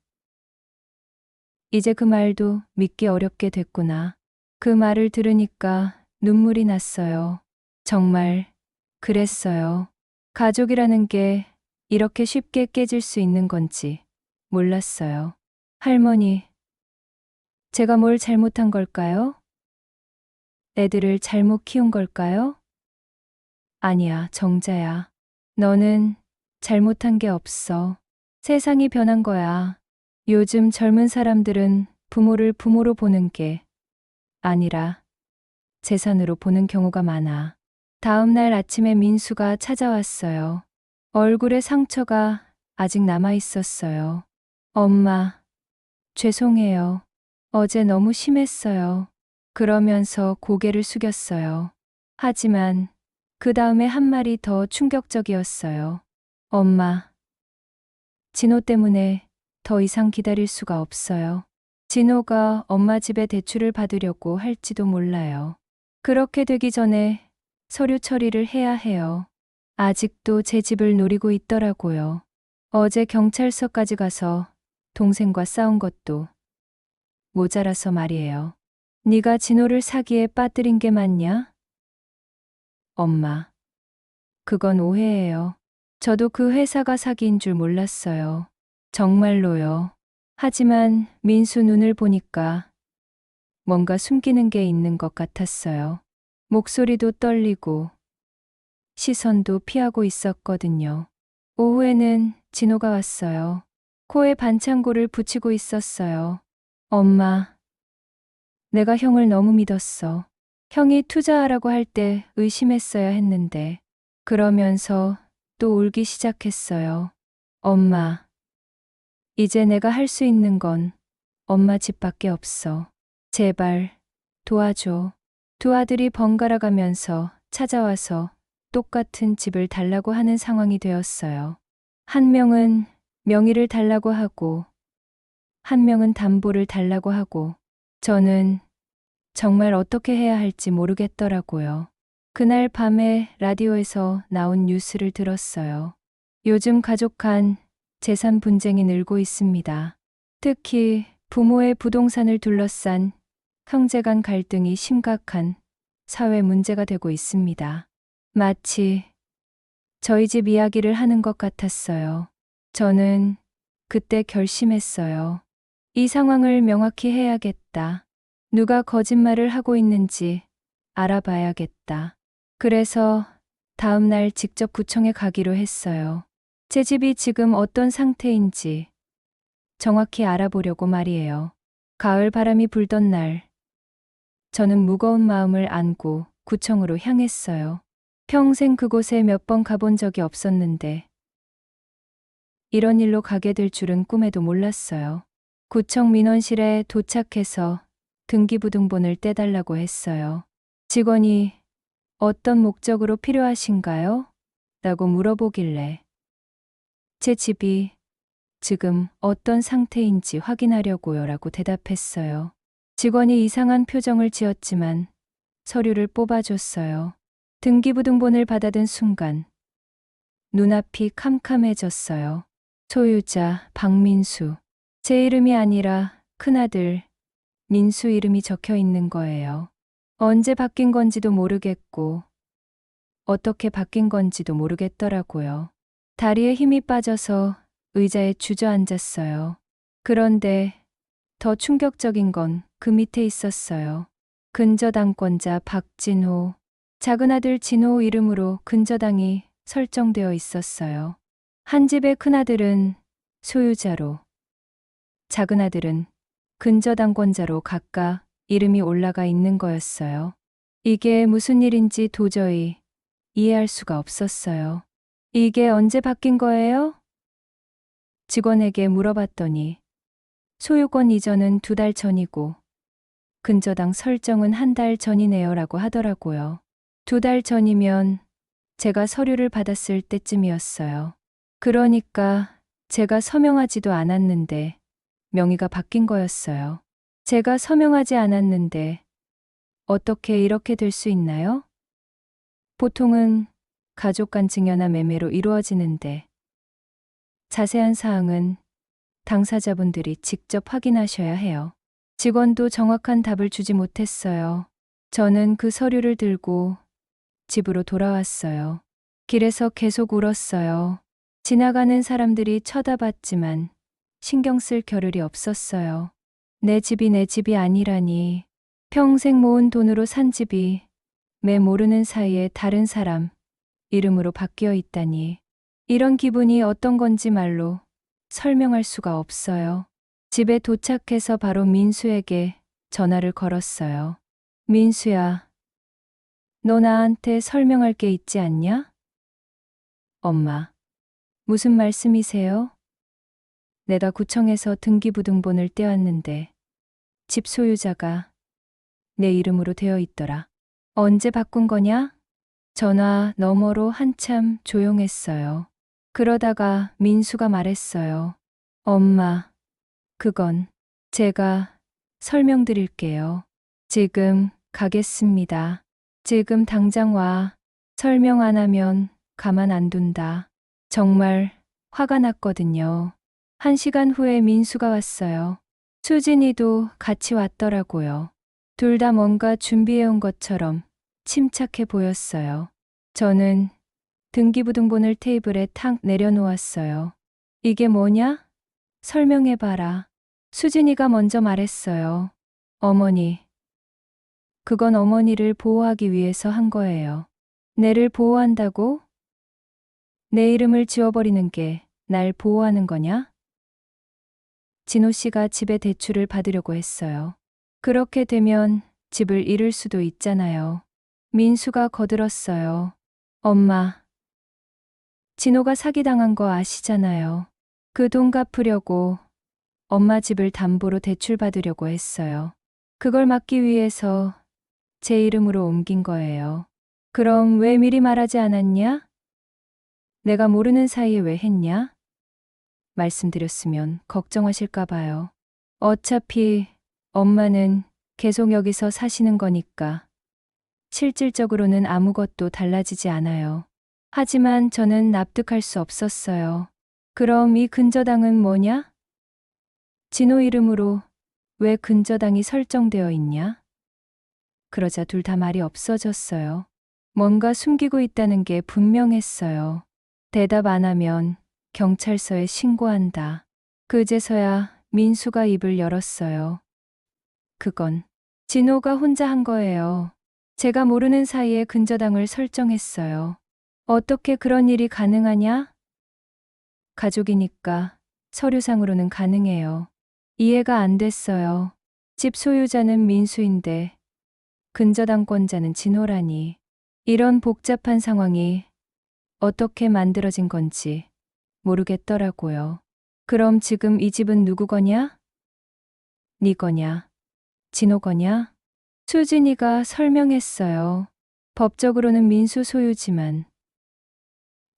이제 그 말도 믿기 어렵게 됐구나. 그 말을 들으니까 눈물이 났어요. 정말 그랬어요. 가족이라는 게 이렇게 쉽게 깨질 수 있는 건지 몰랐어요. 할머니, 제가 뭘 잘못한 걸까요? 애들을 잘못 키운 걸까요? 아니야, 정자야. 너는 잘못한 게 없어. 세상이 변한 거야. 요즘 젊은 사람들은 부모를 부모로 보는 게 아니라 재산으로 보는 경우가 많아. 다음 날 아침에 민수가 찾아왔어요. 얼굴에 상처가 아직 남아 있었어요. 엄마, 죄송해요. 어제 너무 심했어요. 그러면서 고개를 숙였어요. 하지만 그 다음에 한 말이 더 충격적이었어요. 엄마, 진호 때문에 더 이상 기다릴 수가 없어요. 진호가 엄마 집에 대출을 받으려고 할지도 몰라요. 그렇게 되기 전에 서류 처리를 해야 해요. 아직도 제 집을 노리고 있더라고요. 어제 경찰서까지 가서 동생과 싸운 것도 모자라서 말이에요. 네가 진호를 사기에 빠뜨린 게 맞냐? 엄마, 그건 오해예요. 저도 그 회사가 사기인 줄 몰랐어요. 정말로요. 하지만 민수 눈을 보니까 뭔가 숨기는 게 있는 것 같았어요. 목소리도 떨리고 시선도 피하고 있었거든요. 오후에는 진호가 왔어요. 코에 반창고를 붙이고 있었어요. 엄마, 내가 형을 너무 믿었어. 형이 투자하라고 할 때 의심했어야 했는데. 그러면서 또 울기 시작했어요. 엄마, 이제 내가 할 수 있는 건 엄마 집밖에 없어. 제발 도와줘. 두 아들이 번갈아 가면서 찾아와서 똑같은 집을 달라고 하는 상황이 되었어요. 한 명은 명의를 달라고 하고, 한 명은 담보를 달라고 하고, 저는 정말 어떻게 해야 할지 모르겠더라고요. 그날 밤에 라디오에서 나온 뉴스를 들었어요. 요즘 가족 간 재산 분쟁이 늘고 있습니다. 특히 부모의 부동산을 둘러싼 형제 간 갈등이 심각한 사회 문제가 되고 있습니다. 마치 저희 집 이야기를 하는 것 같았어요. 저는 그때 결심했어요. 이 상황을 명확히 해야겠다. 누가 거짓말을 하고 있는지 알아봐야겠다. 그래서 다음 날 직접 구청에 가기로 했어요. 제 집이 지금 어떤 상태인지 정확히 알아보려고 말이에요. 가을 바람이 불던 날, 저는 무거운 마음을 안고 구청으로 향했어요. 평생 그곳에 몇 번 가본 적이 없었는데 이런 일로 가게 될 줄은 꿈에도 몰랐어요. 구청 민원실에 도착해서 등기부등본을 떼달라고 했어요. 직원이 어떤 목적으로 필요하신가요? 라고 물어보길래 제 집이 지금 어떤 상태인지 확인하려고요 라고 대답했어요. 직원이 이상한 표정을 지었지만 서류를 뽑아줬어요. 등기부등본을 받아든 순간 눈앞이 캄캄해졌어요. 소유자 박민수. 제 이름이 아니라 큰아들 민수 이름이 적혀 있는 거예요. 언제 바뀐 건지도 모르겠고 어떻게 바뀐 건지도 모르겠더라고요. 다리에 힘이 빠져서 의자에 주저앉았어요. 그런데 더 충격적인 건 그 밑에 있었어요. 근저당권자 박진호. 작은 아들 진호 이름으로 근저당이 설정되어 있었어요. 한 집의 큰아들은 소유자로, 작은 아들은 근저당권자로 각각 이름이 올라가 있는 거였어요. 이게 무슨 일인지 도저히 이해할 수가 없었어요. 이게 언제 바뀐 거예요? 직원에게 물어봤더니 소유권 이전은 2달 전이고 근저당 설정은 1달 전이네요 라고 하더라고요. 2달 전이면 제가 서류를 받았을 때쯤이었어요. 그러니까 제가 서명하지도 않았는데 명의가 바뀐 거였어요. 제가 서명하지 않았는데 어떻게 이렇게 될 수 있나요? 보통은 가족 간 증여나 매매로 이루어지는데 자세한 사항은 당사자분들이 직접 확인하셔야 해요. 직원도 정확한 답을 주지 못했어요. 저는 그 서류를 들고 집으로 돌아왔어요. 길에서 계속 울었어요. 지나가는 사람들이 쳐다봤지만 신경 쓸 겨를이 없었어요. 내 집이 아니라니. 평생 모은 돈으로 산 집이 매 모르는 사이에 다른 사람 이름으로 바뀌어 있다니. 이런 기분이 어떤 건지 말로 설명할 수가 없어요. 집에 도착해서 바로 민수에게 전화를 걸었어요. 민수야, 너 나한테 설명할 게 있지 않냐? 엄마, 무슨 말씀이세요? 내가 구청에서 등기부등본을 떼왔는데 집 소유자가 내 이름으로 되어 있더라. 언제 바꾼 거냐? 전화 너머로 한참 조용했어요. 그러다가 민수가 말했어요. 엄마, 그건 제가 설명드릴게요. 지금 가겠습니다. 지금 당장 와. 설명 안 하면 가만 안 둔다. 정말 화가 났거든요. 1시간 후에 민수가 왔어요. 수진이도 같이 왔더라고요. 둘 다 뭔가 준비해온 것처럼 침착해 보였어요. 저는 등기부등본을 테이블에 탁 내려놓았어요. 이게 뭐냐? 설명해봐라. 수진이가 먼저 말했어요. 어머니, 그건 어머니를 보호하기 위해서 한 거예요. 내를 보호한다고? 내 이름을 지워버리는 게 날 보호하는 거냐? 진호 씨가 집에 대출을 받으려고 했어요. 그렇게 되면 집을 잃을 수도 있잖아요. 민수가 거들었어요. 엄마, 진호가 사기당한 거 아시잖아요. 그 돈 갚으려고 엄마 집을 담보로 대출받으려고 했어요. 그걸 막기 위해서 제 이름으로 옮긴 거예요. 그럼 왜 미리 말하지 않았냐? 내가 모르는 사이에 왜 했냐? 말씀드렸으면 걱정하실까 봐요. 어차피 엄마는 계속 여기서 사시는 거니까 실질적으로는 아무것도 달라지지 않아요. 하지만 저는 납득할 수 없었어요. 그럼 이 근저당은 뭐냐? 진호 이름으로 왜 근저당이 설정되어 있냐? 그러자 둘 다 말이 없어졌어요. 뭔가 숨기고 있다는 게 분명했어요. 대답 안 하면 경찰서에 신고한다. 그제서야 민수가 입을 열었어요. 그건 진호가 혼자 한 거예요. 제가 모르는 사이에 근저당을 설정했어요. 어떻게 그런 일이 가능하냐? 가족이니까 서류상으로는 가능해요. 이해가 안 됐어요. 집 소유자는 민수인데 근저당권자는 진호라니. 이런 복잡한 상황이 어떻게 만들어진 건지 모르겠더라고요. 그럼 지금 이 집은 누구 거냐? 네 거냐? 진호 거냐? 수진이가 설명했어요. 법적으로는 민수 소유지만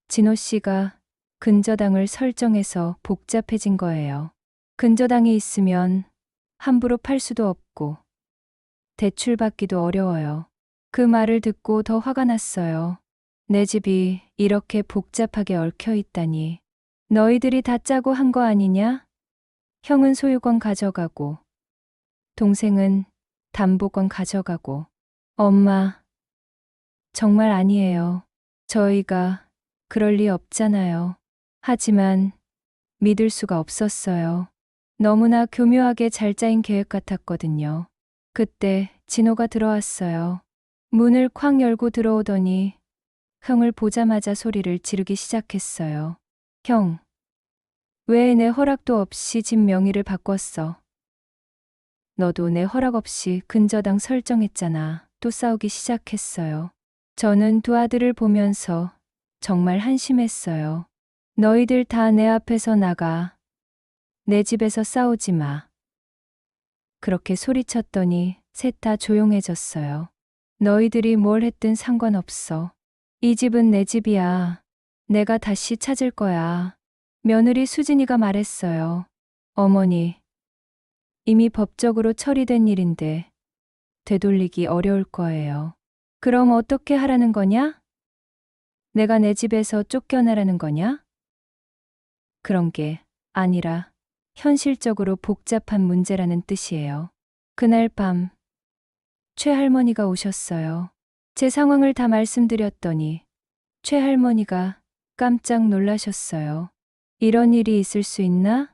진호 씨가 근저당을 설정해서 복잡해진 거예요. 근저당이 있으면 함부로 팔 수도 없고 대출받기도 어려워요. 그 말을 듣고 더 화가 났어요. 내 집이 이렇게 복잡하게 얽혀 있다니. 너희들이 다 짜고 한 거 아니냐? 형은 소유권 가져가고 동생은 담보권 가져가고 엄마, 정말 아니에요. 저희가 그럴 리 없잖아요. 하지만 믿을 수가 없었어요. 너무나 교묘하게 잘 짜인 계획 같았거든요. 그때 진호가 들어왔어요. 문을 쾅 열고 들어오더니 형을 보자마자 소리를 지르기 시작했어요. 형, 왜 내 허락도 없이 집 명의를 바꿨어? 너도 내 허락 없이 근저당 설정했잖아. 또 싸우기 시작했어요. 저는 두 아들을 보면서 정말 한심했어요. 너희들 다 내 앞에서 나가. 내 집에서 싸우지 마. 그렇게 소리쳤더니 셋 다 조용해졌어요. 너희들이 뭘 했든 상관없어. 이 집은 내 집이야. 내가 다시 찾을 거야. 며느리 수진이가 말했어요. 어머니, 이미 법적으로 처리된 일인데 되돌리기 어려울 거예요. 그럼 어떻게 하라는 거냐? 내가 내 집에서 쫓겨나라는 거냐? 그런 게 아니라 현실적으로 복잡한 문제라는 뜻이에요. 그날 밤 최할머니가 오셨어요. 제 상황을 다 말씀드렸더니 최할머니가 깜짝 놀라셨어요. 이런 일이 있을 수 있나?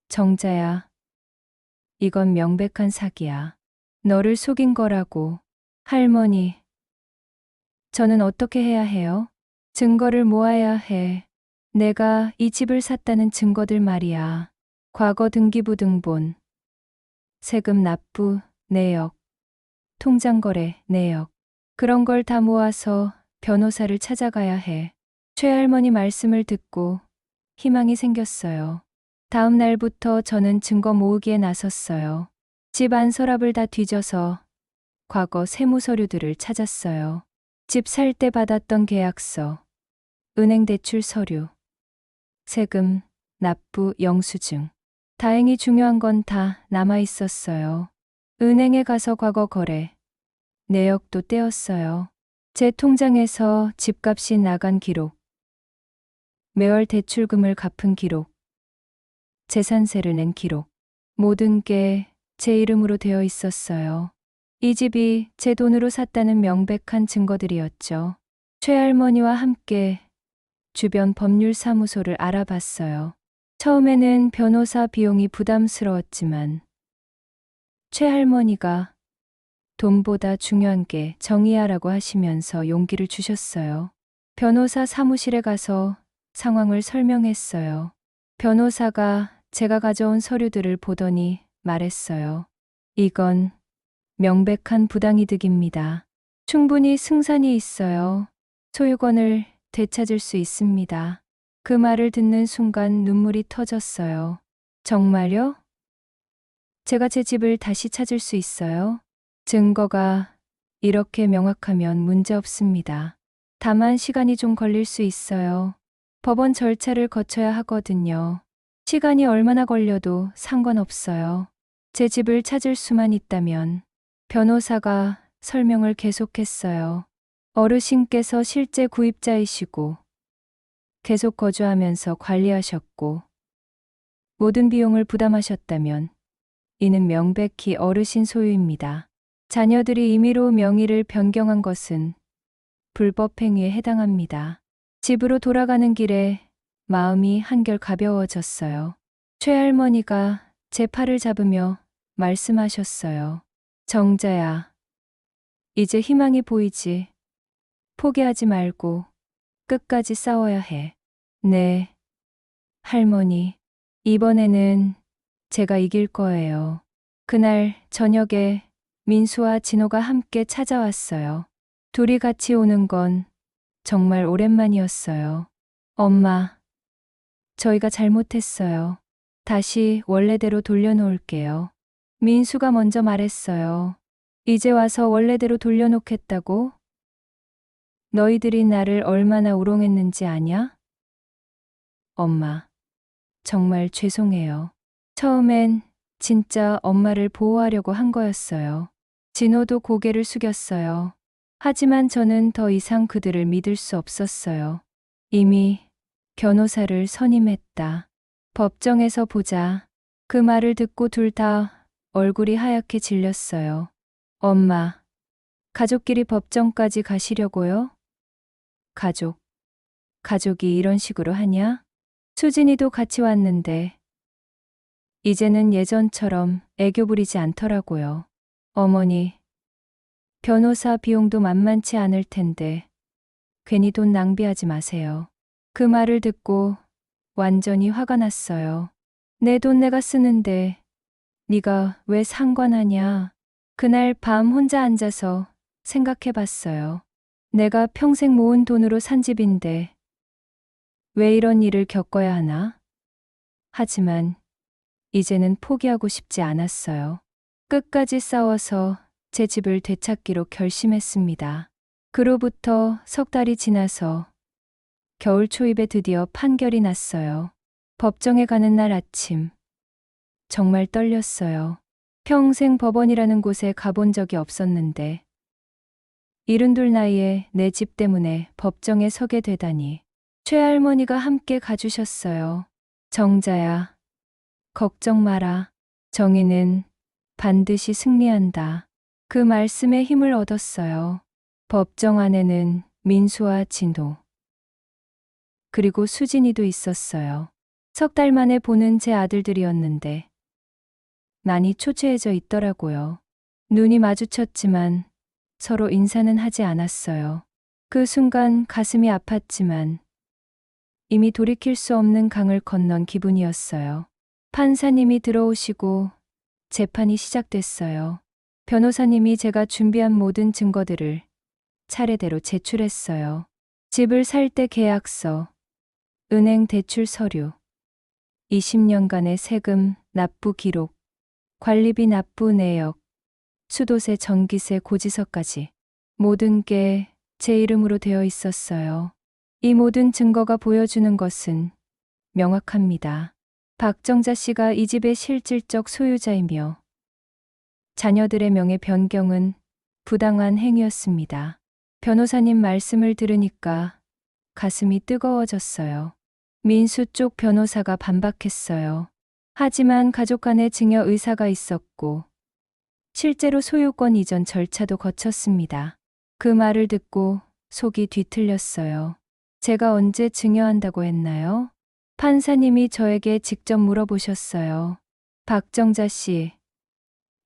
정자야, 이건 명백한 사기야. 너를 속인 거라고. 할머니, 저는 어떻게 해야 해요? 증거를 모아야 해. 내가 이 집을 샀다는 증거들 말이야. 과거 등기부 등본, 세금 납부 내역, 통장 거래 내역. 그런 걸 다 모아서 변호사를 찾아가야 해. 최할머니 말씀을 듣고 희망이 생겼어요. 다음 날부터 저는 증거 모으기에 나섰어요. 집 안 서랍을 다 뒤져서 과거 세무 서류들을 찾았어요. 집 살 때 받았던 계약서, 은행 대출 서류, 세금, 납부 영수증. 다행히 중요한 건 다 남아 있었어요. 은행에 가서 과거 거래, 내역도 떼었어요. 제 통장에서 집값이 나간 기록, 매월 대출금을 갚은 기록, 재산세를 낸 기록. 모든 게 제 이름으로 되어 있었어요. 이 집이 제 돈으로 샀다는 명백한 증거들이었죠. 최할머니와 함께 주변 법률사무소를 알아봤어요. 처음에는 변호사 비용이 부담스러웠지만 최할머니가 돈보다 중요한 게 정의야라고 하시면서 용기를 주셨어요. 변호사 사무실에 가서 상황을 설명했어요. 변호사가 제가 가져온 서류들을 보더니 말했어요. 이건 명백한 부당이득입니다. 충분히 승산이 있어요. 소유권을 되찾을 수 있습니다. 그 말을 듣는 순간 눈물이 터졌어요. 정말요? 제가 제 집을 다시 찾을 수 있어요? 증거가 이렇게 명확하면 문제 없습니다. 다만 시간이 좀 걸릴 수 있어요. 법원 절차를 거쳐야 하거든요. 시간이 얼마나 걸려도 상관없어요. 제 집을 찾을 수만 있다면. 변호사가 설명을 계속했어요. 어르신께서 실제 구입자이시고 계속 거주하면서 관리하셨고 모든 비용을 부담하셨다면 이는 명백히 어르신 소유입니다. 자녀들이 임의로 명의를 변경한 것은 불법 행위에 해당합니다. 집으로 돌아가는 길에 마음이 한결 가벼워졌어요. 최할머니가 제 팔을 잡으며 말씀하셨어요. 정자야, 이제 희망이 보이지. 포기하지 말고 끝까지 싸워야 해. 네, 할머니. 이번에는 제가 이길 거예요. 그날 저녁에 민수와 진호가 함께 찾아왔어요. 둘이 같이 오는 건 정말 오랜만이었어요. 엄마, 저희가 잘못했어요. 다시 원래대로 돌려놓을게요. 민수가 먼저 말했어요. 이제 와서 원래대로 돌려놓겠다고? 너희들이 나를 얼마나 우롱했는지 아냐? 엄마, 정말 죄송해요. 처음엔 진짜 엄마를 보호하려고 한 거였어요. 진호도 고개를 숙였어요. 하지만 저는 더 이상 그들을 믿을 수 없었어요. 이미 변호사를 선임했다. 법정에서 보자. 그 말을 듣고 둘 다 얼굴이 하얗게 질렸어요. 엄마, 가족끼리 법정까지 가시려고요? 가족이 이런 식으로 하냐? 수진이도 같이 왔는데 이제는 예전처럼 애교 부리지 않더라고요. 어머니, 변호사 비용도 만만치 않을 텐데 괜히 돈 낭비하지 마세요. 그 말을 듣고 완전히 화가 났어요. 내 돈 내가 쓰는데 네가 왜 상관하냐? 그날 밤 혼자 앉아서 생각해 봤어요. 내가 평생 모은 돈으로 산 집인데 왜 이런 일을 겪어야 하나? 하지만 이제는 포기하고 싶지 않았어요. 끝까지 싸워서 제 집을 되찾기로 결심했습니다. 그로부터 석 달이 지나서 겨울 초입에 드디어 판결이 났어요. 법정에 가는 날 아침. 정말 떨렸어요. 평생 법원이라는 곳에 가본 적이 없었는데 72 나이에 내 집 때문에 법정에 서게 되다니. 최할머니가 함께 가주셨어요. 정자야, 걱정 마라. 정의는 반드시 승리한다. 그 말씀에 힘을 얻었어요. 법정 안에는 민수와 진호, 그리고 수진이도 있었어요. 석 달 만에 보는 제 아들들이었는데 많이 초췌해져 있더라고요. 눈이 마주쳤지만 서로 인사는 하지 않았어요. 그 순간 가슴이 아팠지만 이미 돌이킬 수 없는 강을 건넌 기분이었어요. 판사님이 들어오시고 재판이 시작됐어요. 변호사님이 제가 준비한 모든 증거들을 차례대로 제출했어요. 집을 살 때 계약서, 은행 대출 서류, 20년간의 세금 납부 기록, 관리비 납부 내역, 수도세 전기세 고지서까지 모든 게 제 이름으로 되어 있었어요. 이 모든 증거가 보여주는 것은 명확합니다. 박정자 씨가 이 집의 실질적 소유자이며 자녀들의 명예 변경은 부당한 행위였습니다. 변호사님 말씀을 들으니까 가슴이 뜨거워졌어요. 민수 쪽 변호사가 반박했어요. 하지만 가족 간의 증여 의사가 있었고 실제로 소유권 이전 절차도 거쳤습니다. 그 말을 듣고 속이 뒤틀렸어요. 제가 언제 증여한다고 했나요? 판사님이 저에게 직접 물어보셨어요. 박정자 씨,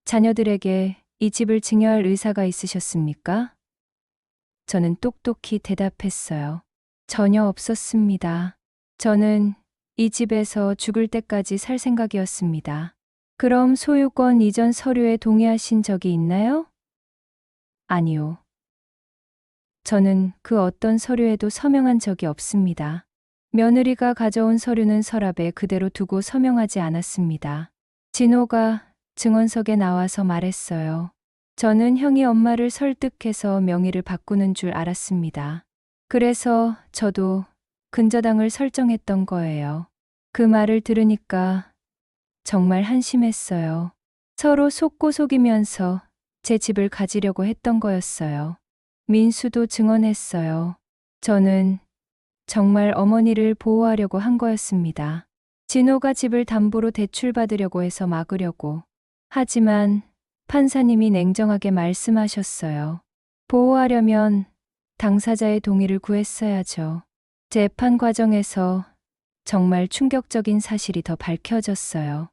자녀들에게 이 집을 증여할 의사가 있으셨습니까? 저는 똑똑히 대답했어요. 전혀 없었습니다. 저는 이 집에서 죽을 때까지 살 생각이었습니다. 그럼 소유권 이전 서류에 동의하신 적이 있나요? 아니요. 저는 그 어떤 서류에도 서명한 적이 없습니다. 며느리가 가져온 서류는 서랍에 그대로 두고 서명하지 않았습니다. 진호가 증언석에 나와서 말했어요. 저는 형이 엄마를 설득해서 명의를 바꾸는 줄 알았습니다. 그래서 저도 근저당을 설정했던 거예요. 그 말을 들으니까 정말 한심했어요. 서로 속고 속이면서 제 집을 가지려고 했던 거였어요. 민수도 증언했어요. 저는 정말 어머니를 보호하려고 한 거였습니다. 진호가 집을 담보로 대출받으려고 해서 막으려고. 하지만 판사님이 냉정하게 말씀하셨어요. 보호하려면 당사자의 동의를 구했어야죠. 재판 과정에서 정말 충격적인 사실이 더 밝혀졌어요.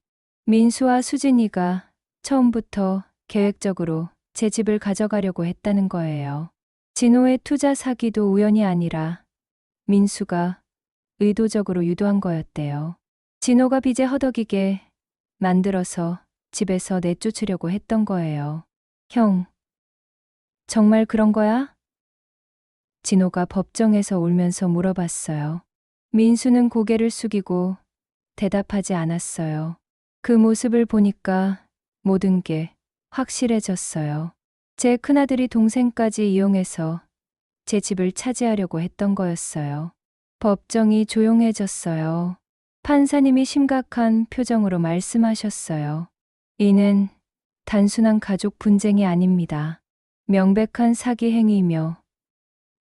민수와 수진이가 처음부터 계획적으로 제 집을 가져가려고 했다는 거예요. 진호의 투자 사기도 우연이 아니라 민수가 의도적으로 유도한 거였대요. 진호가 빚에 허덕이게 만들어서 집에서 내쫓으려고 했던 거예요. 형, 정말 그런 거야? 진호가 법정에서 울면서 물어봤어요. 민수는 고개를 숙이고 대답하지 않았어요. 그 모습을 보니까 모든 게 확실해졌어요. 제 큰아들이 동생까지 이용해서 제 집을 차지하려고 했던 거였어요. 법정이 조용해졌어요. 판사님이 심각한 표정으로 말씀하셨어요. 이는 단순한 가족 분쟁이 아닙니다. 명백한 사기 행위이며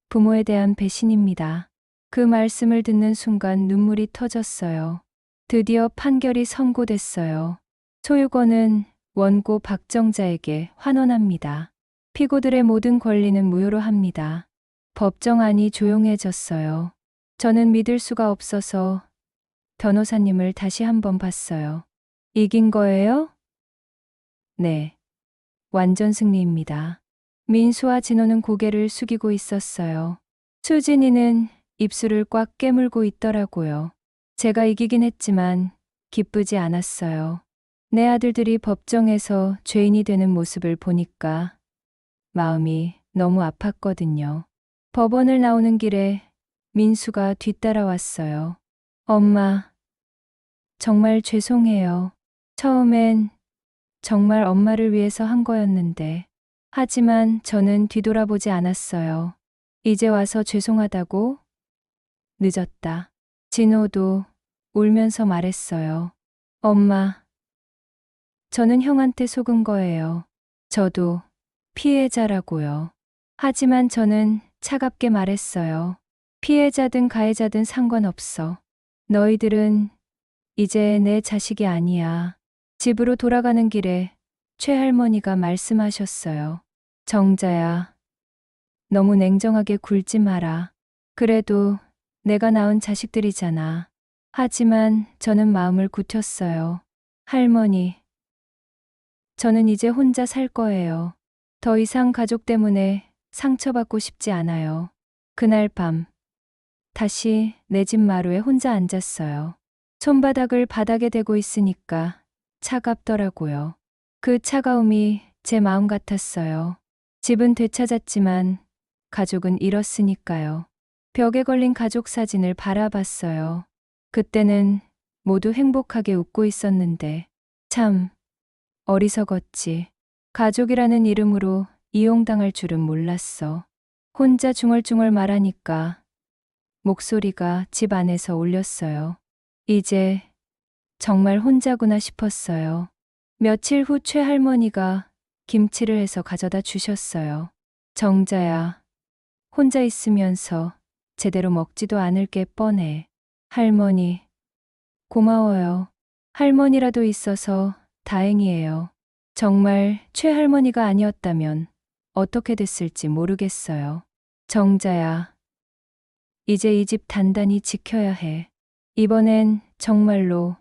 부모에 대한 배신입니다. 그 말씀을 듣는 순간 눈물이 터졌어요. 드디어 판결이 선고됐어요. 소유권은 원고 박정자에게 환원합니다. 피고들의 모든 권리는 무효로 합니다. 법정 안이 조용해졌어요. 저는 믿을 수가 없어서 변호사님을 다시 한번 봤어요. 이긴 거예요? 네. 완전 승리입니다. 민수와 진호는 고개를 숙이고 있었어요. 수진이는 입술을 꽉 깨물고 있더라고요. 제가 이기긴 했지만 기쁘지 않았어요. 내 아들들이 법정에서 죄인이 되는 모습을 보니까 마음이 너무 아팠거든요. 법원을 나오는 길에 민수가 뒤따라왔어요. 엄마, 정말 죄송해요. 처음엔 정말 엄마를 위해서 한 거였는데. 하지만 저는 뒤돌아보지 않았어요. 이제 와서 죄송하다고? 늦었다. 진호도 울면서 말했어요. 엄마, 저는 형한테 속은 거예요. 저도 피해자라고요. 하지만 저는 차갑게 말했어요. 피해자든 가해자든 상관없어. 너희들은 이제 내 자식이 아니야. 집으로 돌아가는 길에 최할머니가 말씀하셨어요. 정자야, 너무 냉정하게 굴지 마라. 그래도 내가 낳은 자식들이잖아. 하지만 저는 마음을 굳혔어요. 할머니, 저는 이제 혼자 살 거예요. 더 이상 가족 때문에 상처받고 싶지 않아요. 그날 밤, 다시 내 집 마루에 혼자 앉았어요. 손바닥을 바닥에 대고 있으니까 차갑더라고요. 그 차가움이 제 마음 같았어요. 집은 되찾았지만 가족은 잃었으니까요. 벽에 걸린 가족 사진을 바라봤어요. 그때는 모두 행복하게 웃고 있었는데 참 어리석었지. 가족이라는 이름으로 이용당할 줄은 몰랐어. 혼자 중얼중얼 말하니까 목소리가 집 안에서 울렸어요. 이제 정말 혼자구나 싶었어요. 며칠 후 최할머니가 김치를 해서 가져다 주셨어요. 정자야, 혼자 있으면서 제대로 먹지도 않을 게 뻔해. 할머니, 고마워요. 할머니라도 있어서 다행이에요. 정말 최할머니가 아니었다면 어떻게 됐을지 모르겠어요. 정자야, 이제 이 집 단단히 지켜야 해. 이번엔 정말로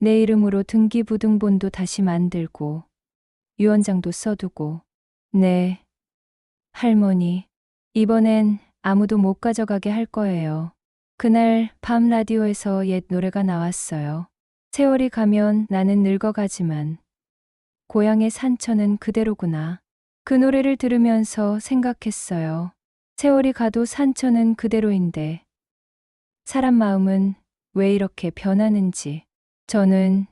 내 이름으로 등기부등본도 다시 만들고 유언장도 써두고. 네, 할머니. 이번엔 아무도 못 가져가게 할 거예요. 그날 밤 라디오에서 옛 노래가 나왔어요. 세월이 가면 나는 늙어가지만 고향의 산천은 그대로구나. 그 노래를 들으면서 생각했어요. 세월이 가도 산천은 그대로인데 사람 마음은 왜 이렇게 변하는지. 저는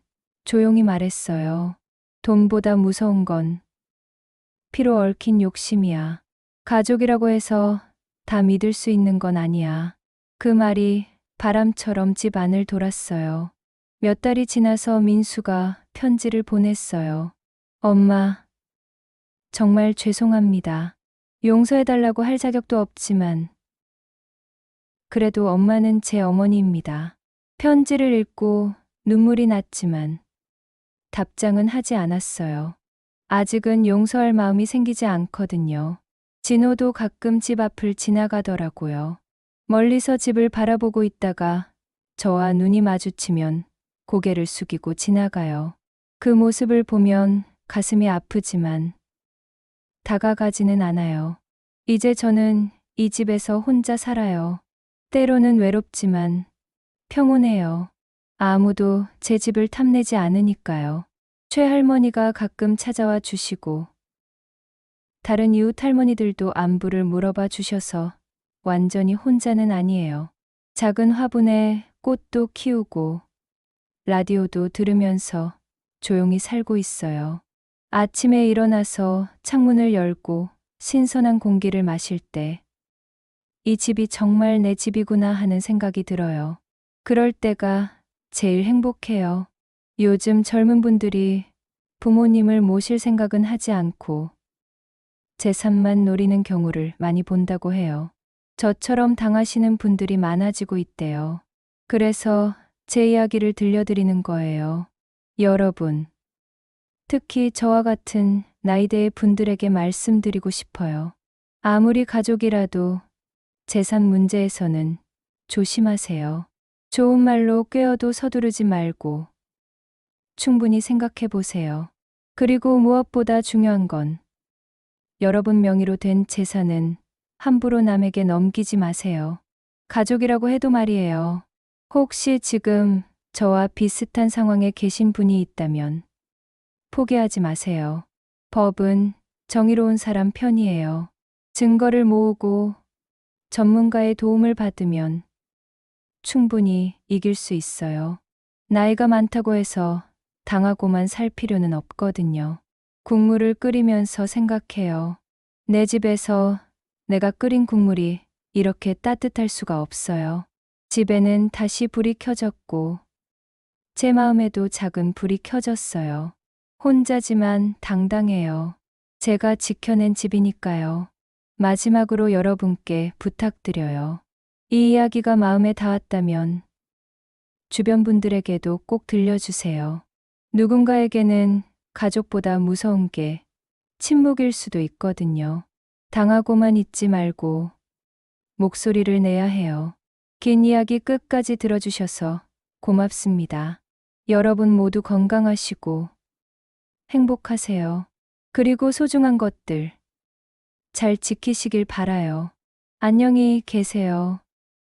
조용히 말했어요. 돈보다 무서운 건 피로 얽힌 욕심이야. 가족이라고 해서 다 믿을 수 있는 건 아니야. 그 말이 바람처럼 집 안을 돌았어요. 몇 달이 지나서 민수가 편지를 보냈어요. 엄마, 정말 죄송합니다. 용서해달라고 할 자격도 없지만 그래도 엄마는 제 어머니입니다. 편지를 읽고 눈물이 났지만 답장은 하지 않았어요. 아직은 용서할 마음이 생기지 않거든요. 진호도 가끔 집 앞을 지나가더라고요. 멀리서 집을 바라보고 있다가 저와 눈이 마주치면 고개를 숙이고 지나가요. 그 모습을 보면 가슴이 아프지만 다가가지는 않아요. 이제 저는 이 집에서 혼자 살아요. 때로는 외롭지만 평온해요. 아무도 제 집을 탐내지 않으니까요. 최할머니가 가끔 찾아와 주시고 다른 이웃 할머니들도 안부를 물어봐 주셔서 완전히 혼자는 아니에요. 작은 화분에 꽃도 키우고 라디오도 들으면서 조용히 살고 있어요. 아침에 일어나서 창문을 열고 신선한 공기를 마실 때 이 집이 정말 내 집이구나 하는 생각이 들어요. 그럴 때가 제일 행복해요. 요즘 젊은 분들이 부모님을 모실 생각은 하지 않고 재산만 노리는 경우를 많이 본다고 해요. 저처럼 당하시는 분들이 많아지고 있대요. 그래서 제 이야기를 들려드리는 거예요. 여러분, 특히 저와 같은 나이대의 분들에게 말씀드리고 싶어요. 아무리 가족이라도 재산 문제에서는 조심하세요. 좋은 말로 꿰어도 서두르지 말고 충분히 생각해 보세요. 그리고 무엇보다 중요한 건 여러분 명의로 된 재산은 함부로 남에게 넘기지 마세요. 가족이라고 해도 말이에요. 혹시 지금 저와 비슷한 상황에 계신 분이 있다면 포기하지 마세요. 법은 정의로운 사람 편이에요. 증거를 모으고 전문가의 도움을 받으면 충분히 이길 수 있어요. 나이가 많다고 해서 당하고만 살 필요는 없거든요. 국물을 끓이면서 생각해요. 내 집에서 내가 끓인 국물이 이렇게 따뜻할 수가 없어요. 집에는 다시 불이 켜졌고 제 마음에도 작은 불이 켜졌어요. 혼자지만 당당해요. 제가 지켜낸 집이니까요. 마지막으로 여러분께 부탁드려요. 이 이야기가 마음에 닿았다면 주변 분들에게도 꼭 들려주세요. 누군가에게는 가족보다 무서운 게 침묵일 수도 있거든요. 당하고만 있지 말고 목소리를 내야 해요. 긴 이야기 끝까지 들어주셔서 고맙습니다. 여러분 모두 건강하시고 행복하세요. 그리고 소중한 것들 잘 지키시길 바라요. 안녕히 계세요.